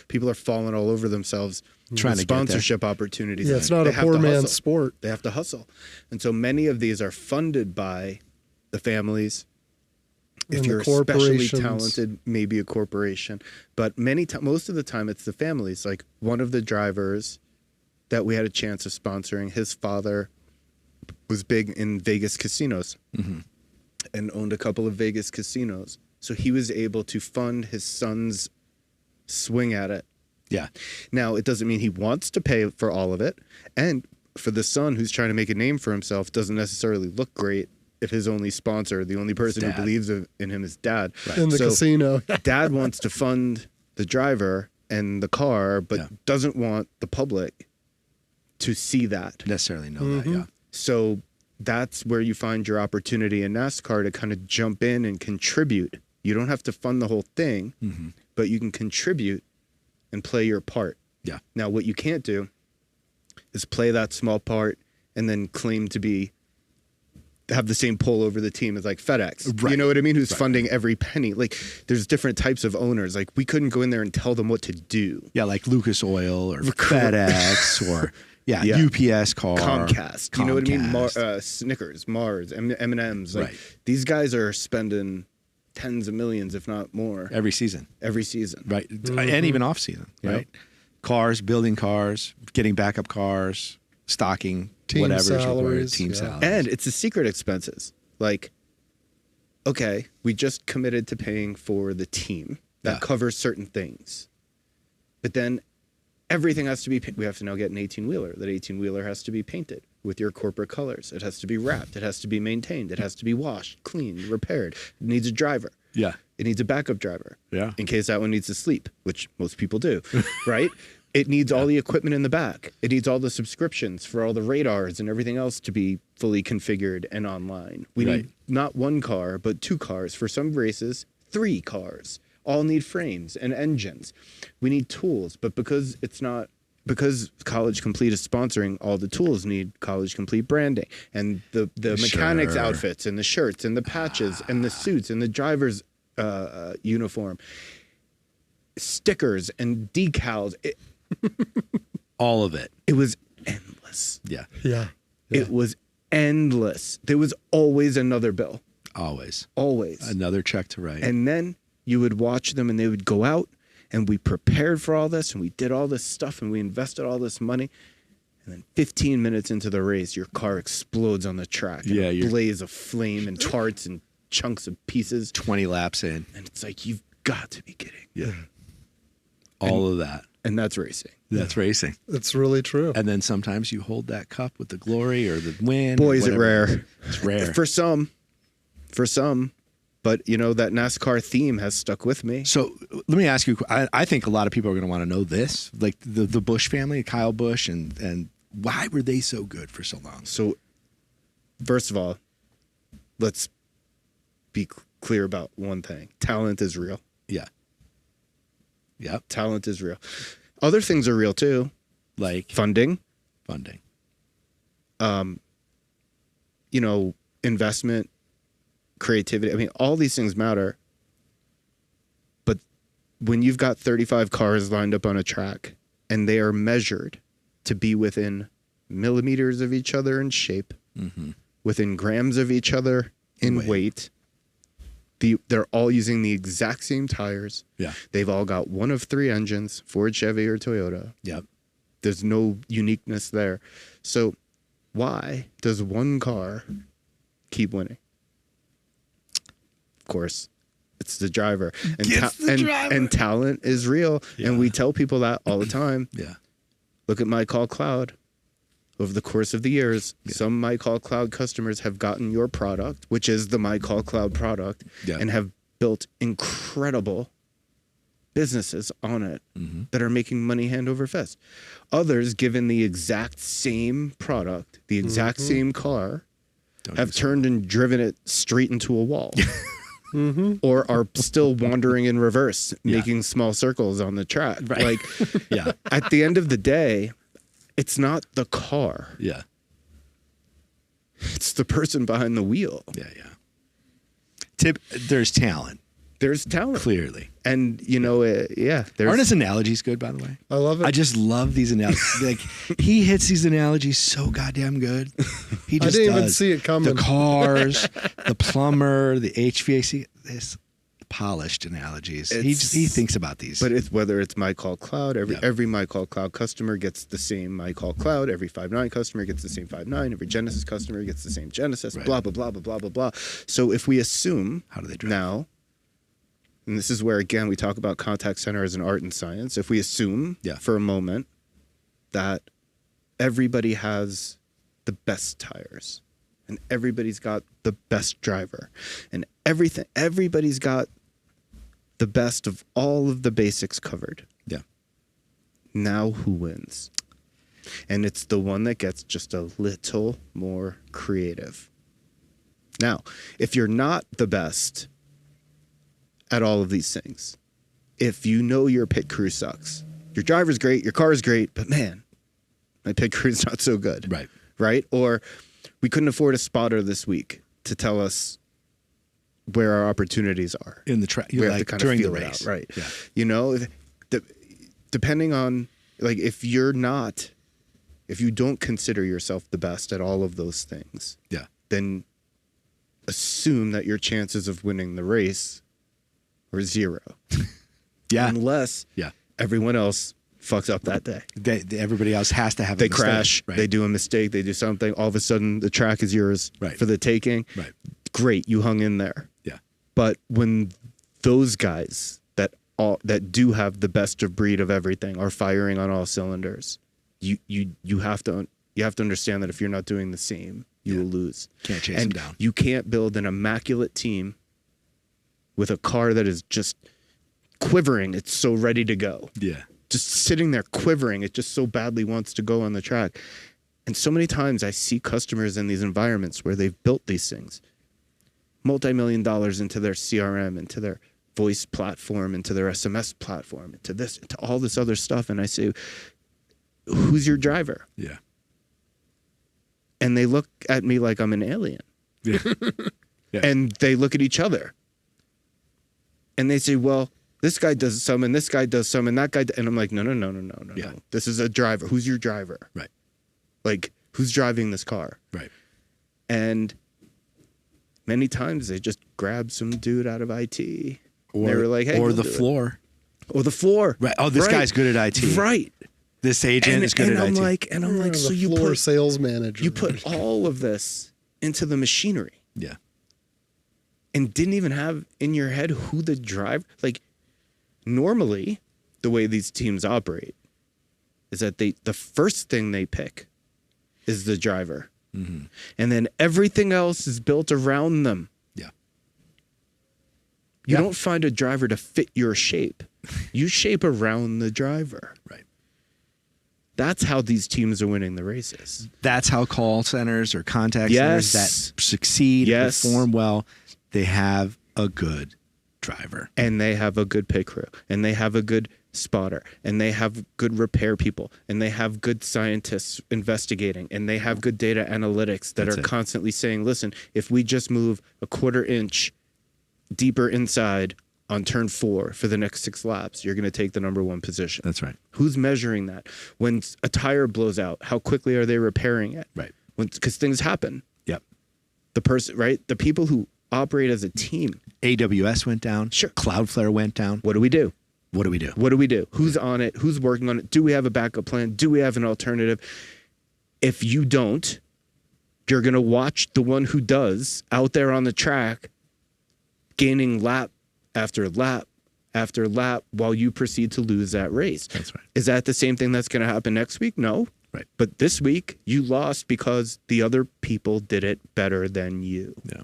people are falling all over themselves Trying with to get there. sponsorship opportunities. yeah, it's not They a have poor to man's hustle. sport. They have to hustle. And so many of these are funded by the families. If And the you're especially corporations. talented, maybe a corporation. But most of the time, it's the families. Like, one of the drivers that we had a chance of sponsoring, his father was big in Vegas casinos and owned a couple of Vegas casinos. So he was able to fund his son's swing at it. Yeah. Now, it doesn't mean he wants to pay for all of it. And for the son who's trying to make a name for himself, doesn't necessarily look great if his only sponsor, the only person who Dad. believes in him is dad. In the So casino. dad wants to fund the driver and the car, but Yeah. doesn't want the public to see that. Necessarily know that, yeah. So that's where you find your opportunity in NASCAR to kind of jump in and contribute. You don't have to fund the whole thing, but you can contribute and play your part. Yeah. Now, what you can't do is play that small part and then claim to have the same pull over the team as like FedEx. Right. You know what I mean? Who's funding every penny. Like, there's different types of owners. Like, we couldn't go in there and tell them what to do. Yeah, like Lucas Oil or FedEx or Yeah. UPS car. Comcast. You know what I mean? Comcast. Snickers, Mars, M&Ms. Like, Right. these guys are spending tens of millions, if not more, Every season. every season. Right. And even off season, Yep. right? Cars, building cars, getting backup cars, stocking, Team whatever is required, salaries, team yeah. salaries. And it's the secret expenses. Like, okay, we just committed to paying for the team. That Yeah. covers certain things. But then everything has to be, we have to now get an 18-wheeler. That 18-wheeler has to be painted with your corporate colors. It has to be wrapped. It has to be maintained. It has to be washed, cleaned, repaired. It needs a driver. yeah. It needs a backup driver. Yeah. In case that one needs to sleep, which most people do, right? It needs all the equipment in the back. It needs all the subscriptions for all the radars and everything else to be fully configured and online. We Right. need not one car, but 2 cars. For some races, 3 cars. All need frames and engines. We need tools, but because College Complete is sponsoring, all the tools need College Complete branding and the mechanics Sure. outfits and the shirts and the patches and the suits and the driver's uniform, stickers and decals. All of it. It was endless. Yeah. Yeah. It was endless. There was always another bill, Always. always. Another check to write. And then you would watch them and they would go out and we prepared for all this and we did all this stuff and we invested all this money. And then 15 minutes into the race, your car explodes on the track. in Yeah, a you're- blaze of flame and tarts and chunks of pieces. 20 laps in. And it's like, you've got to be kidding. Yeah. All of that. And that's racing. That's racing. It's really true. And then sometimes you hold that cup with the glory or the win. Boy, or is it whatever. rare. It's rare. For some. But, that NASCAR theme has stuck with me. So let me ask you, I think a lot of people are going to want to know this, like the Bush family, Kyle Bush, and why were they so good for so long? So, first of all, let's be clear about one thing. Talent is real. Yeah. Yep. Talent is real. Other things are real too. Like Funding, funding. investment, creativity. I mean, all these things matter. But when you've got 35 cars lined up on a track and they are measured to be within millimeters of each other in shape, within grams of each other in weight, they're all using the exact same tires. Yeah. They've all got one of 3 engines, Ford, Chevy, or Toyota. Yep. There's no uniqueness there. So why does one car keep winning? Of course, It's the driver. And, Gets the driver. and talent is real. Yeah. And we tell people that all the time. Yeah. Look at MyCallCloud. Over the course of the years, some MyCallCloud customers have gotten your product, which is the MyCallCloud product, and have built incredible businesses on it that are making money hand over fist. Others, given the exact same product, the exact same car, have turned and driven it straight into a wall. Or are still wandering in reverse, making small circles on the track. Right. Like, at the end of the day, it's not the car. Yeah. It's the person behind the wheel. Yeah. There's talent. There's talent. Clearly. And, you know, there's... Aren't his analogies good, by the way? I love it. I just love these analogies. Like, he hits these analogies so goddamn good. He just I didn't even does. see it coming. The cars, the plumber, the HVAC, this polished analogies. He thinks about these. But whether it's MyCallCloud, every MyCallCloud customer gets the same MyCallCloud. Every 5.9 customer gets the same 5.9. Every Genesis customer gets the same Genesis. Right. Blah, blah, blah, blah, blah, blah, blah. So if we assume... How do they drive? Now, and this is where, again, we talk about contact center as an art and science. If we assume for a moment that everybody has the best tires and everybody's got the best driver and everybody's got the best of all of the basics covered. Yeah. Now who wins? And it's the one that gets just a little more creative. Now, if you're not the best at all of these things, if you know your pit crew sucks, your driver's great, your car's great, but man, my pit crew's not so good. Right. Right? Or we couldn't afford a spotter this week to tell us where our opportunities are In the track. we have Like to kind during of feel the it race. out, right? Yeah. You know, depending on, like, if you don't consider yourself the best at all of those things, then assume that your chances of winning the race are zero. Unless everyone else fucks up that day. Everybody else has to have a They mistake. crash, Right. they do a mistake, they do something, all of a sudden the track is yours for the taking. Right. Great, you hung in there. Yeah. But when those guys that do have the best of breed of everything are firing on all cylinders, you have to understand that if you're not doing the same, you will lose. Can't chase them down. You can't build an immaculate team with a car that is just quivering. It's so ready to go. Yeah. Just sitting there quivering. It just so badly wants to go on the track. And so many times I see customers in these environments where they've built these things, multi-million dollars into their CRM, into their voice platform, into their SMS platform, into this, into all this other stuff. And I say, who's your driver? Yeah. And they look at me like I'm an alien. Yeah. Yeah. And they look at each other. And they say, well, this guy does some, and this guy does some, and that guy. And I'm like, no. Yeah. This is a driver. Who's your driver? Right. Like, who's driving this car? Right. And many times they just grab some dude out of IT. Or they were like, hey, or he'll the do it. floor. Or the floor. Right. Oh, this Right. guy's good at IT. Right. This agent is good and at I'm IT. like, so the you floor put sales manager. you put all of this into the machinery Yeah. and didn't even have in your head who the driver. Like, normally, the way these teams operate is that the first thing they pick is the driver, and then everything else is built around them. Yeah. You don't find a driver to fit your shape. You shape around the driver. Right. That's how these teams are winning the races. That's how call centers or contact Yes. centers that succeed, Yes. perform well, they have a good driver. And they have a good pit crew, and they have a good spotter, and they have good repair people, and they have good scientists investigating, and they have good data analytics that That's are it. constantly saying, listen, if we just move a 1/4 inch deeper inside on turn 4 for the next 6 laps, you're going to take the number 1 position. That's right. Who's measuring that? When a tire blows out, how quickly are they repairing it? Right. Because things happen. Yep. The person, right? The people who operate as a team. AWS went down. Sure. Cloudflare went down. What do we do? What do we do? What do we do? Who's on it? Who's working on it? Do we have a backup plan? Do we have an alternative? If you don't, you're going to watch the one who does out there on the track gaining lap after lap after lap while you proceed to lose that race. That's right. Is that the same thing that's going to happen next week? No. Right. But this week you lost because the other people did it better than you. Yeah.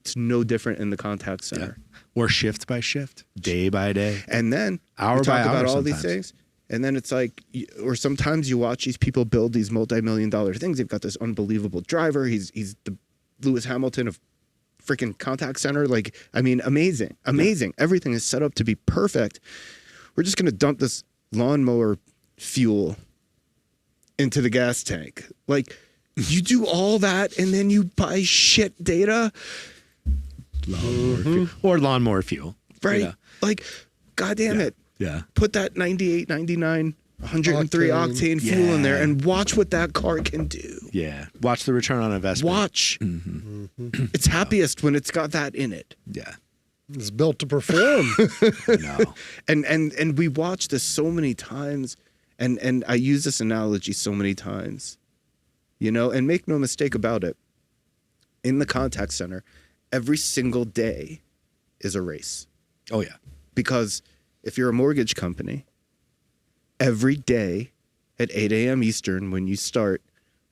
It's no different in the contact center. Yeah. Or shift by shift, day by day. And then Hour we by talk hour about all sometimes. these things. And then it's like, or sometimes you watch these people build these multi-million-dollar things. They've got this unbelievable driver. He's the Lewis Hamilton of freaking contact center. Like, I mean, amazing. Yeah. Everything is set up to be perfect. We're just going to dump this lawnmower fuel into the gas tank. Like, you do all that and then you buy shit data. Lawnmower fuel. Or lawnmower fuel. Right? Yeah. Like, goddamn it. Yeah. Put that 98, 99, 103 octane fuel in there and watch what that car can do. Yeah. Watch the return on investment. Watch. It's happiest when it's got that in it. Yeah. It's built to perform. No. And we watch this so many times, and I use this analogy so many times, you know, and make no mistake about it. In the contact center, every single day is a race. Oh, yeah. Because if you're a mortgage company, every day at 8 a.m. Eastern when you start,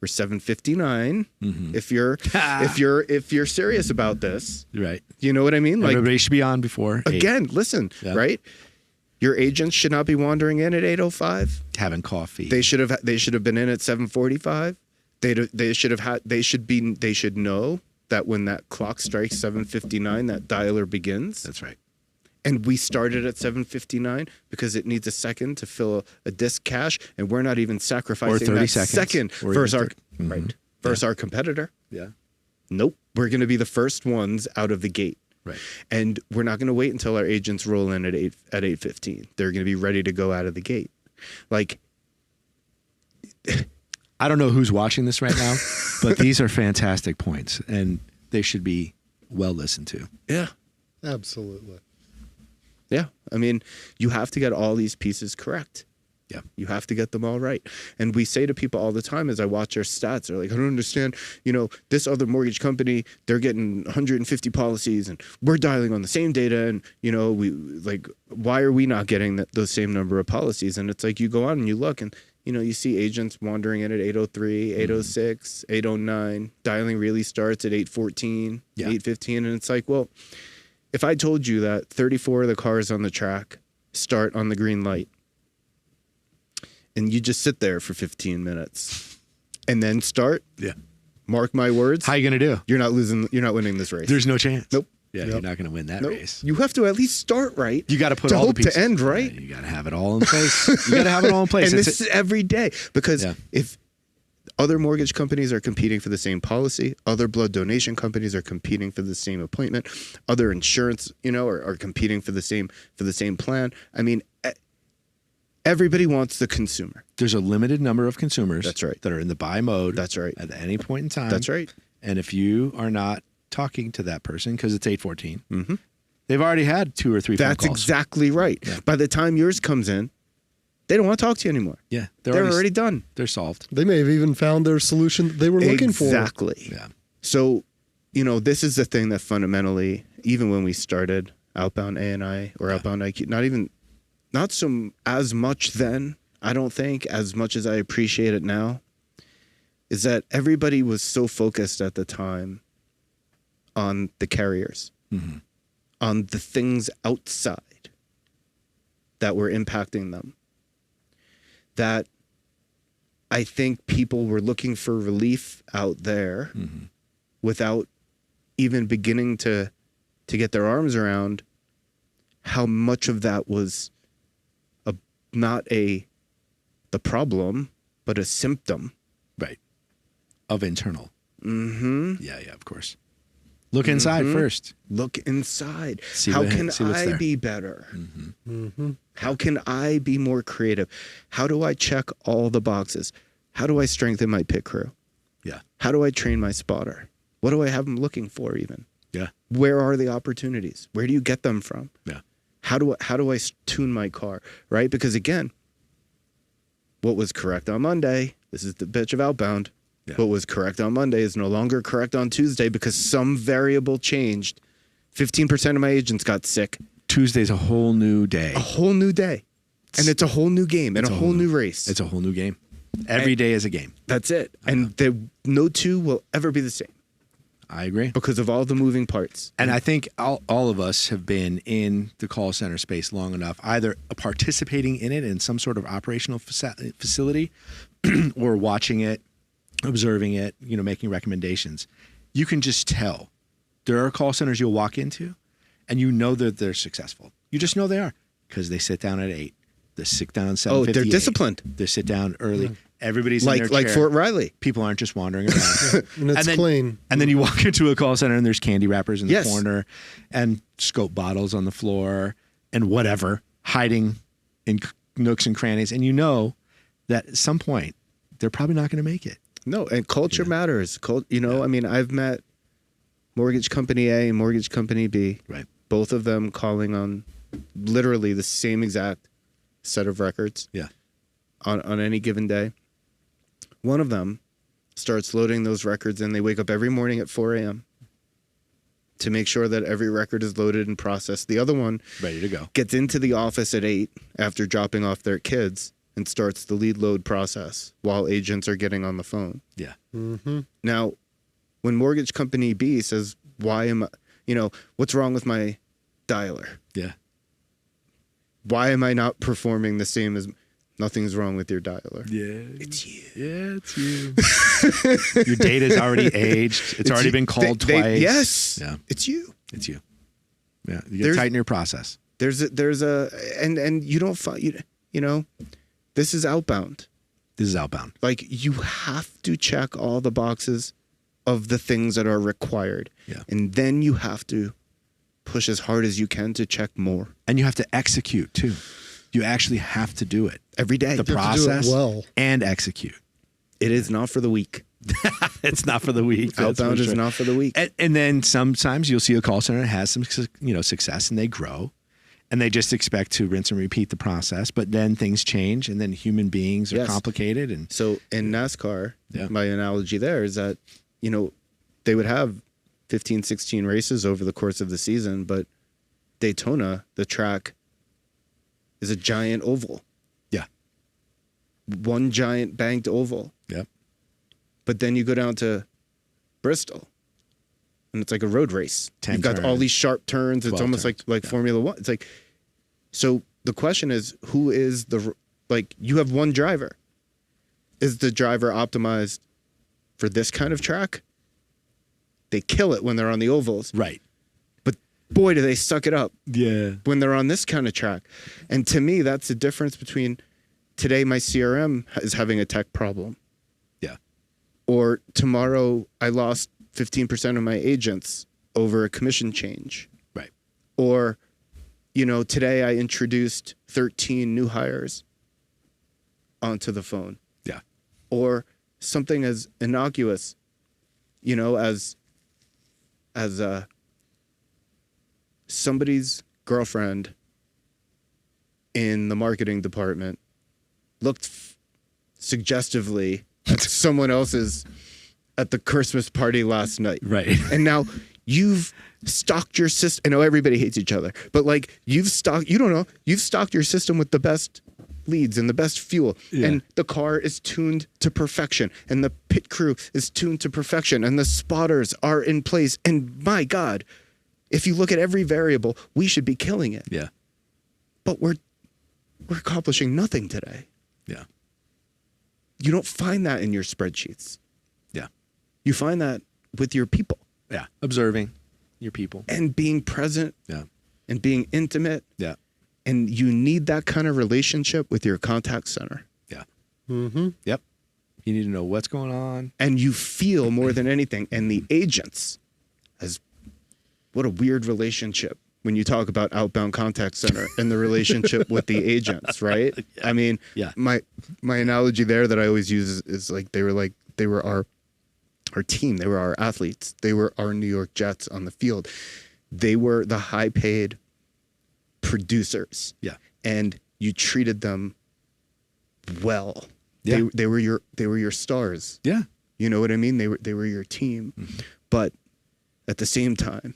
we're 7:59. If you're serious about this, Right. you know what I mean? Like, everybody should be on before 8. again, listen, right? Your agents should not be wandering in at 8:05. Having coffee. They should have been in at 7:45. They should know that when that clock strikes 7:59, that dialer begins. That's right. And we started at 7:59 because it needs a second to fill a disk cache, and we're not even sacrificing Or 30 that seconds. second Or versus our even our competitor. Yeah. Nope, we're going to be the first ones out of the gate. Right. And we're not going to wait until our agents roll in at 8:15. They're going to be ready to go out of the gate. Like, I don't know who's watching this right now, but these are fantastic points, and they should be well listened to. yeah. Absolutely. Yeah. I mean, you have to get all these pieces correct. Yeah. You have to get them all right. And we say to people all the time as I watch their stats, they're like, I don't understand, you know, this other mortgage company, they're getting 150 policies and we're dialing on the same data. And, you know, we like, why are we not getting those same number of policies? And it's like, you go on and you look and, you know, you see agents wandering in at 8:03, 8:06, 8:09. Dialing really starts at 8:14, 8:15. And it's like, well, if I told you that 34 of the cars on the track start on the green light and you just sit there for 15 minutes and then start, mark my words. How are you going to do? You're not winning this race. There's no chance. Nope. Yeah, you're not going to win that race. You have to at least start right. You got to put to all hope the pieces to end right. Yeah, you got to have it all in place. You got to have it all in place. And this is every day because if other mortgage companies are competing for the same policy, other blood donation companies are competing for the same appointment, other insurance, you know, are competing for the same plan. I mean, everybody wants the consumer. There's a limited number of consumers. That's right. That are in the buy mode. That's right. At any point in time. That's right. And if you are not talking to that person because it's 8:14, they've already had 2 or 3 phone calls. That's exactly right. Yeah. By the time yours comes in, they don't want to talk to you anymore. Yeah. They're already done. They're solved. They may have even found their solution that they were looking for. Exactly. Yeah. So, you know, this is the thing that fundamentally, even when we started Outbound ANI or Outbound IQ, not so as much then, I don't think, as much as I appreciate it now, is that everybody was so focused at the time on the carriers, on the things outside that were impacting them, that I think people were looking for relief out there without even beginning to get their arms around how much of that was not the problem, but a symptom. Right. Of internal. Yeah, of course. Look inside first. Look inside. See how what's can I there. be better? How can I be more creative? How do I check all the boxes? How do I strengthen my pit crew? Yeah. How do I train my spotter? What do I have them looking for even? Yeah. Where are the opportunities? Where do you get them from? Yeah. How do I tune my car? Right? Because again, what was correct on Monday, this is the bitch of Outbound. What was correct on Monday is no longer correct on Tuesday because some variable changed 15% of my agents got sick. Tuesday's a whole new day. A whole new day. And it's a whole new game and a whole new race. It's a whole new game. Every day is a game. That's it. And no two will ever be the same. I agree. Because of all the moving parts. And I think all of us have been in the call center space long enough, either participating in it in some sort of operational facility or watching it, observing it, making recommendations. You can just tell. There are call centers you'll walk into and you know that they're successful. You just know they are because they sit down at 8. They sit down at 7:58. Oh, they're disciplined. They sit down early. Everybody's in their like chair. Fort Riley. People aren't just wandering around. And it's clean. And then you walk into a call center and there's candy wrappers in the corner and scope bottles on the floor and whatever hiding in nooks and crannies. And you know that at some point they're probably not going to make it. No, and culture matters. I mean, I've met mortgage company A and mortgage company B. Right. Both of them calling on literally the same exact set of records. Yeah. On any given day. One of them starts loading those records and they wake up every morning at 4 a.m. to make sure that every record is loaded and processed. The other one Ready to go. Gets into the office at 8 after dropping off their kids and starts the lead load process while agents are getting on the phone. Yeah. Mm-hmm. Now, when mortgage company B says, what's wrong with my dialer? Yeah. Why am I not performing the same as... Nothing's wrong with your dialer. Yeah. It's you. Yeah, it's you. Your data's already aged. It's already been called twice. Yes. Yeah. It's you. It's you. Yeah. You gotta tighten your process. And you don't find, this is outbound. This is outbound. Like you have to check all the boxes of the things that are required. Yeah. And then you have to push as hard as you can to check more. And you have to execute too. You actually have to do it every day. The process well. and execute. It is not for the weak. It's not for the weak. Outbound is not for the weak. And then sometimes you'll see a call center that has some success and they grow and they just expect to rinse and repeat the process. But then things change and then human beings are complicated. And so in NASCAR, my analogy there is that, they would have 15, 16 races over the course of the season, but Daytona, the track, is a giant oval. Yeah. One giant banked oval. Yep. But then you go down to Bristol and it's like a road race. You've got all these sharp turns. It's almost like Formula One. It's like, so the question is, who is you have one driver. Is the driver optimized for this kind of track? They kill it when they're on the ovals. Right. Boy, do they suck it up when they're on this kind of track. And to me, that's the difference between today my CRM is having a tech problem. Yeah. Or tomorrow I lost 15% of my agents over a commission change. Right. Or, today I introduced 13 new hires onto the phone. Yeah. Or something as innocuous, as somebody's girlfriend in the marketing department looked suggestively at someone else's at the Christmas party last night. Right. And now you've stocked your system. I know everybody hates each other, but you've stocked your system with the best leads and the best fuel. Yeah. And the car is tuned to perfection and the pit crew is tuned to perfection and the spotters are in place. And my God, if you look at every variable, we should be killing it. Yeah. But we're accomplishing nothing today. Yeah. You don't find that in your spreadsheets. Yeah. You find that with your people. Yeah. Observing your people. And being present. Yeah. And being intimate. Yeah. And you need that kind of relationship with your contact center. Yeah. Mm-hmm. Yep. You need to know what's going on. And you feel more than anything. And the agents, what a weird relationship when you talk about outbound contact center and the relationship with the agents, right? Yeah. I mean, my analogy there that I always use is they were our team. They were our athletes. They were our New York Jets on the field. They were the high paid producers. Yeah. And you treated them well. Yeah. They were your stars. Yeah. You know what I mean? They were your team. Mm-hmm. But at the same time,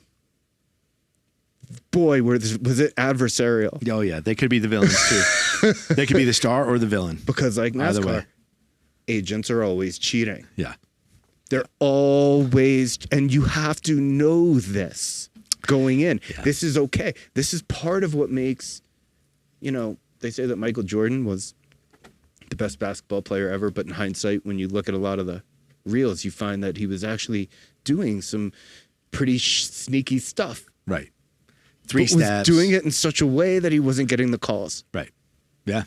boy, was it adversarial. Oh yeah, they could be the villains too. They could be the star or the villain. Because like Either way. NASCAR, agents are always cheating. Yeah. They're always, and you have to know this going in. Yeah. This is okay. This is part of what makes, they say that Michael Jordan was the best basketball player ever, but in hindsight, when you look at a lot of the reels, you find that he was actually doing some pretty sneaky stuff. Right. Three But stabs. was doing it in such a way that he wasn't getting the calls. Right. Yeah.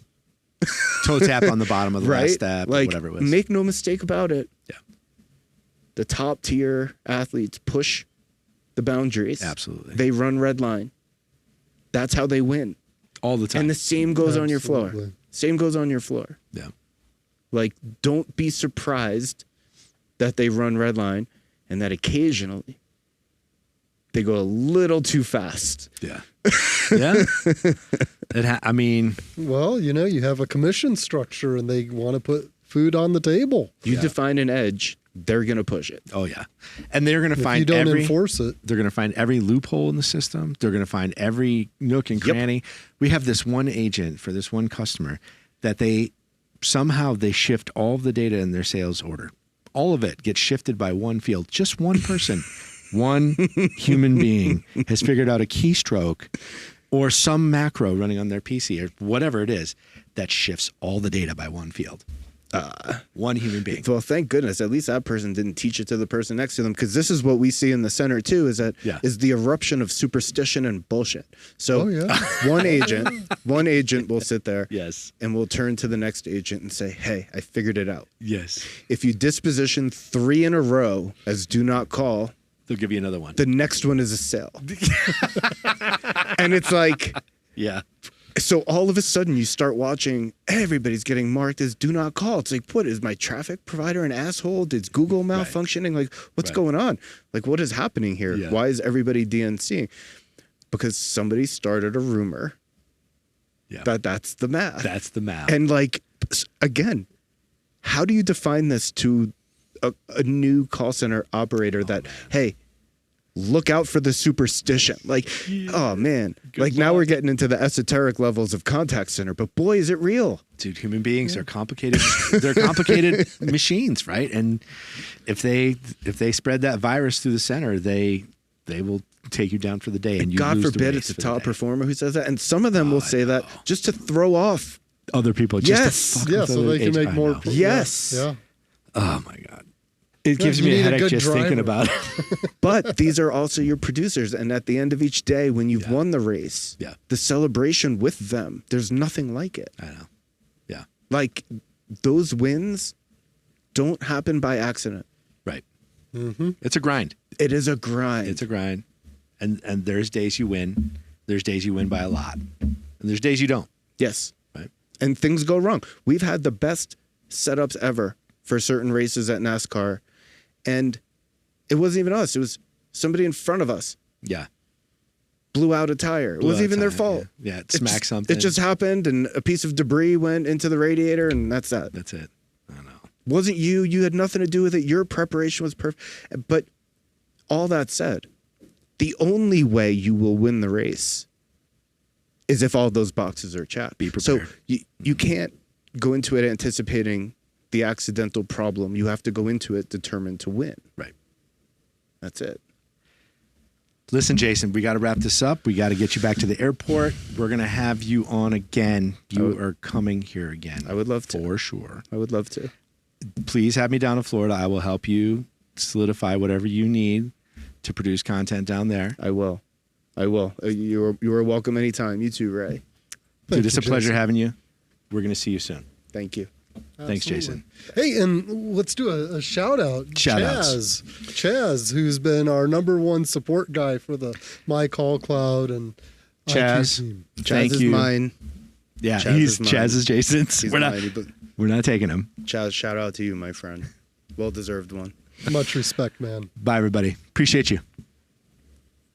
Toe tap on the bottom of the last stab, Like, or whatever it was. make no mistake about it. Yeah. The top tier athletes push the boundaries. Absolutely. They run red line. That's how they win. All the time. And the same goes on your floor. Absolutely. Same goes on your floor. Yeah. Like, don't be surprised that they run red line and that occasionally they go a little too fast. Yeah. Yeah. I mean, Well, you have a commission structure and they want to put food on the table. You define an edge, they're going to push it. oh yeah. And they're going to If find you don't every enforce it, they're going to find every loophole in the system. They're going to find every nook and cranny. We have this one agent for this one customer that they shift all of the data in their sales order. All of it gets shifted by one field. Just one person, one human being has figured out a keystroke or some macro running on their PC or whatever it is that shifts all the data by one field. One human being. Well, thank goodness. At least that person didn't teach it to the person next to them, because this is what we see in the center too. Is the eruption of superstition and bullshit. So Oh, yeah. one agent will sit there, Yes. and will turn to the next agent and say, "Hey, I figured it out. Yes. If you disposition 3 in a row as do not call, They'll give you another one. the next one is a sale." And it's like, Yeah. so all of a sudden you start watching, everybody's getting marked as do not call. It's like, what is my traffic provider an asshole? Did Google malfunctioning? Like, what's going on? Like, what is happening here? Yeah. Why is everybody DNCing? Because somebody started a rumor that's the math. That's the math. And like, again, how do you define this to a new call center operator hey, look out for the superstition? Like, oh man, now we're getting into the esoteric levels of contact center, but boy, is it real. Dude, human beings are complicated. They're complicated machines, right? And if they spread that virus through the center, they will take you down for the day. And you God lose the forbid race it's a for the top day. performer who says that. And some of them will say that just to throw off. Other people. Yes. Just to so they can make more. Yes. Yeah. Oh my God. It gives you me a need a headache good just thinking driver. about it. But these are also your producers. And at the end of each day, when you've won the race, the celebration with them, there's nothing like it. I know. Yeah. Like, those wins don't happen by accident. Right. Mm-hmm. It's a grind. It is a grind. It's a grind. And there's days you win. There's days you win by a lot. And there's days you don't. Yes. Right. And things go wrong. We've had the best setups ever for certain races at NASCAR. And it wasn't even us. It was somebody in front of us Yeah. blew out a tire. It wasn't even their fault. Yeah. It smacked something. It just happened, and a piece of debris went into the radiator, and that's that. That's it. I know. Wasn't you. You had nothing to do with it. Your preparation was perfect. But all that said, the only way you will win the race is if all those boxes are checked. Be prepared. So you can't go into it anticipating the accidental problem. You have to go into it determined to win. Right. That's it. Listen, Jason, we got to wrap this up. We got to get you back to the airport. We're going to have you on again. You are coming here again. I would love to. For sure. I would love to. Please have me down in Florida. I will help you solidify whatever you need to produce content down there. I will. You are welcome anytime. You too, Ray. Dude, it's a Jason. pleasure having you. We're going to see you soon. Thank you. Thanks, Jason. Hey, and let's do a shout out. Shout outs. Chaz, who's been our #1 support guy for the MyCallCloud and Chaz, IQ team. Chaz thank is you. mine. Yeah, Chaz is mine. Chaz is Jason's. He's We're not mine. we're not taking him. Chaz, shout out to you, my friend. Well deserved one. Much respect, man. Bye, everybody. Appreciate you.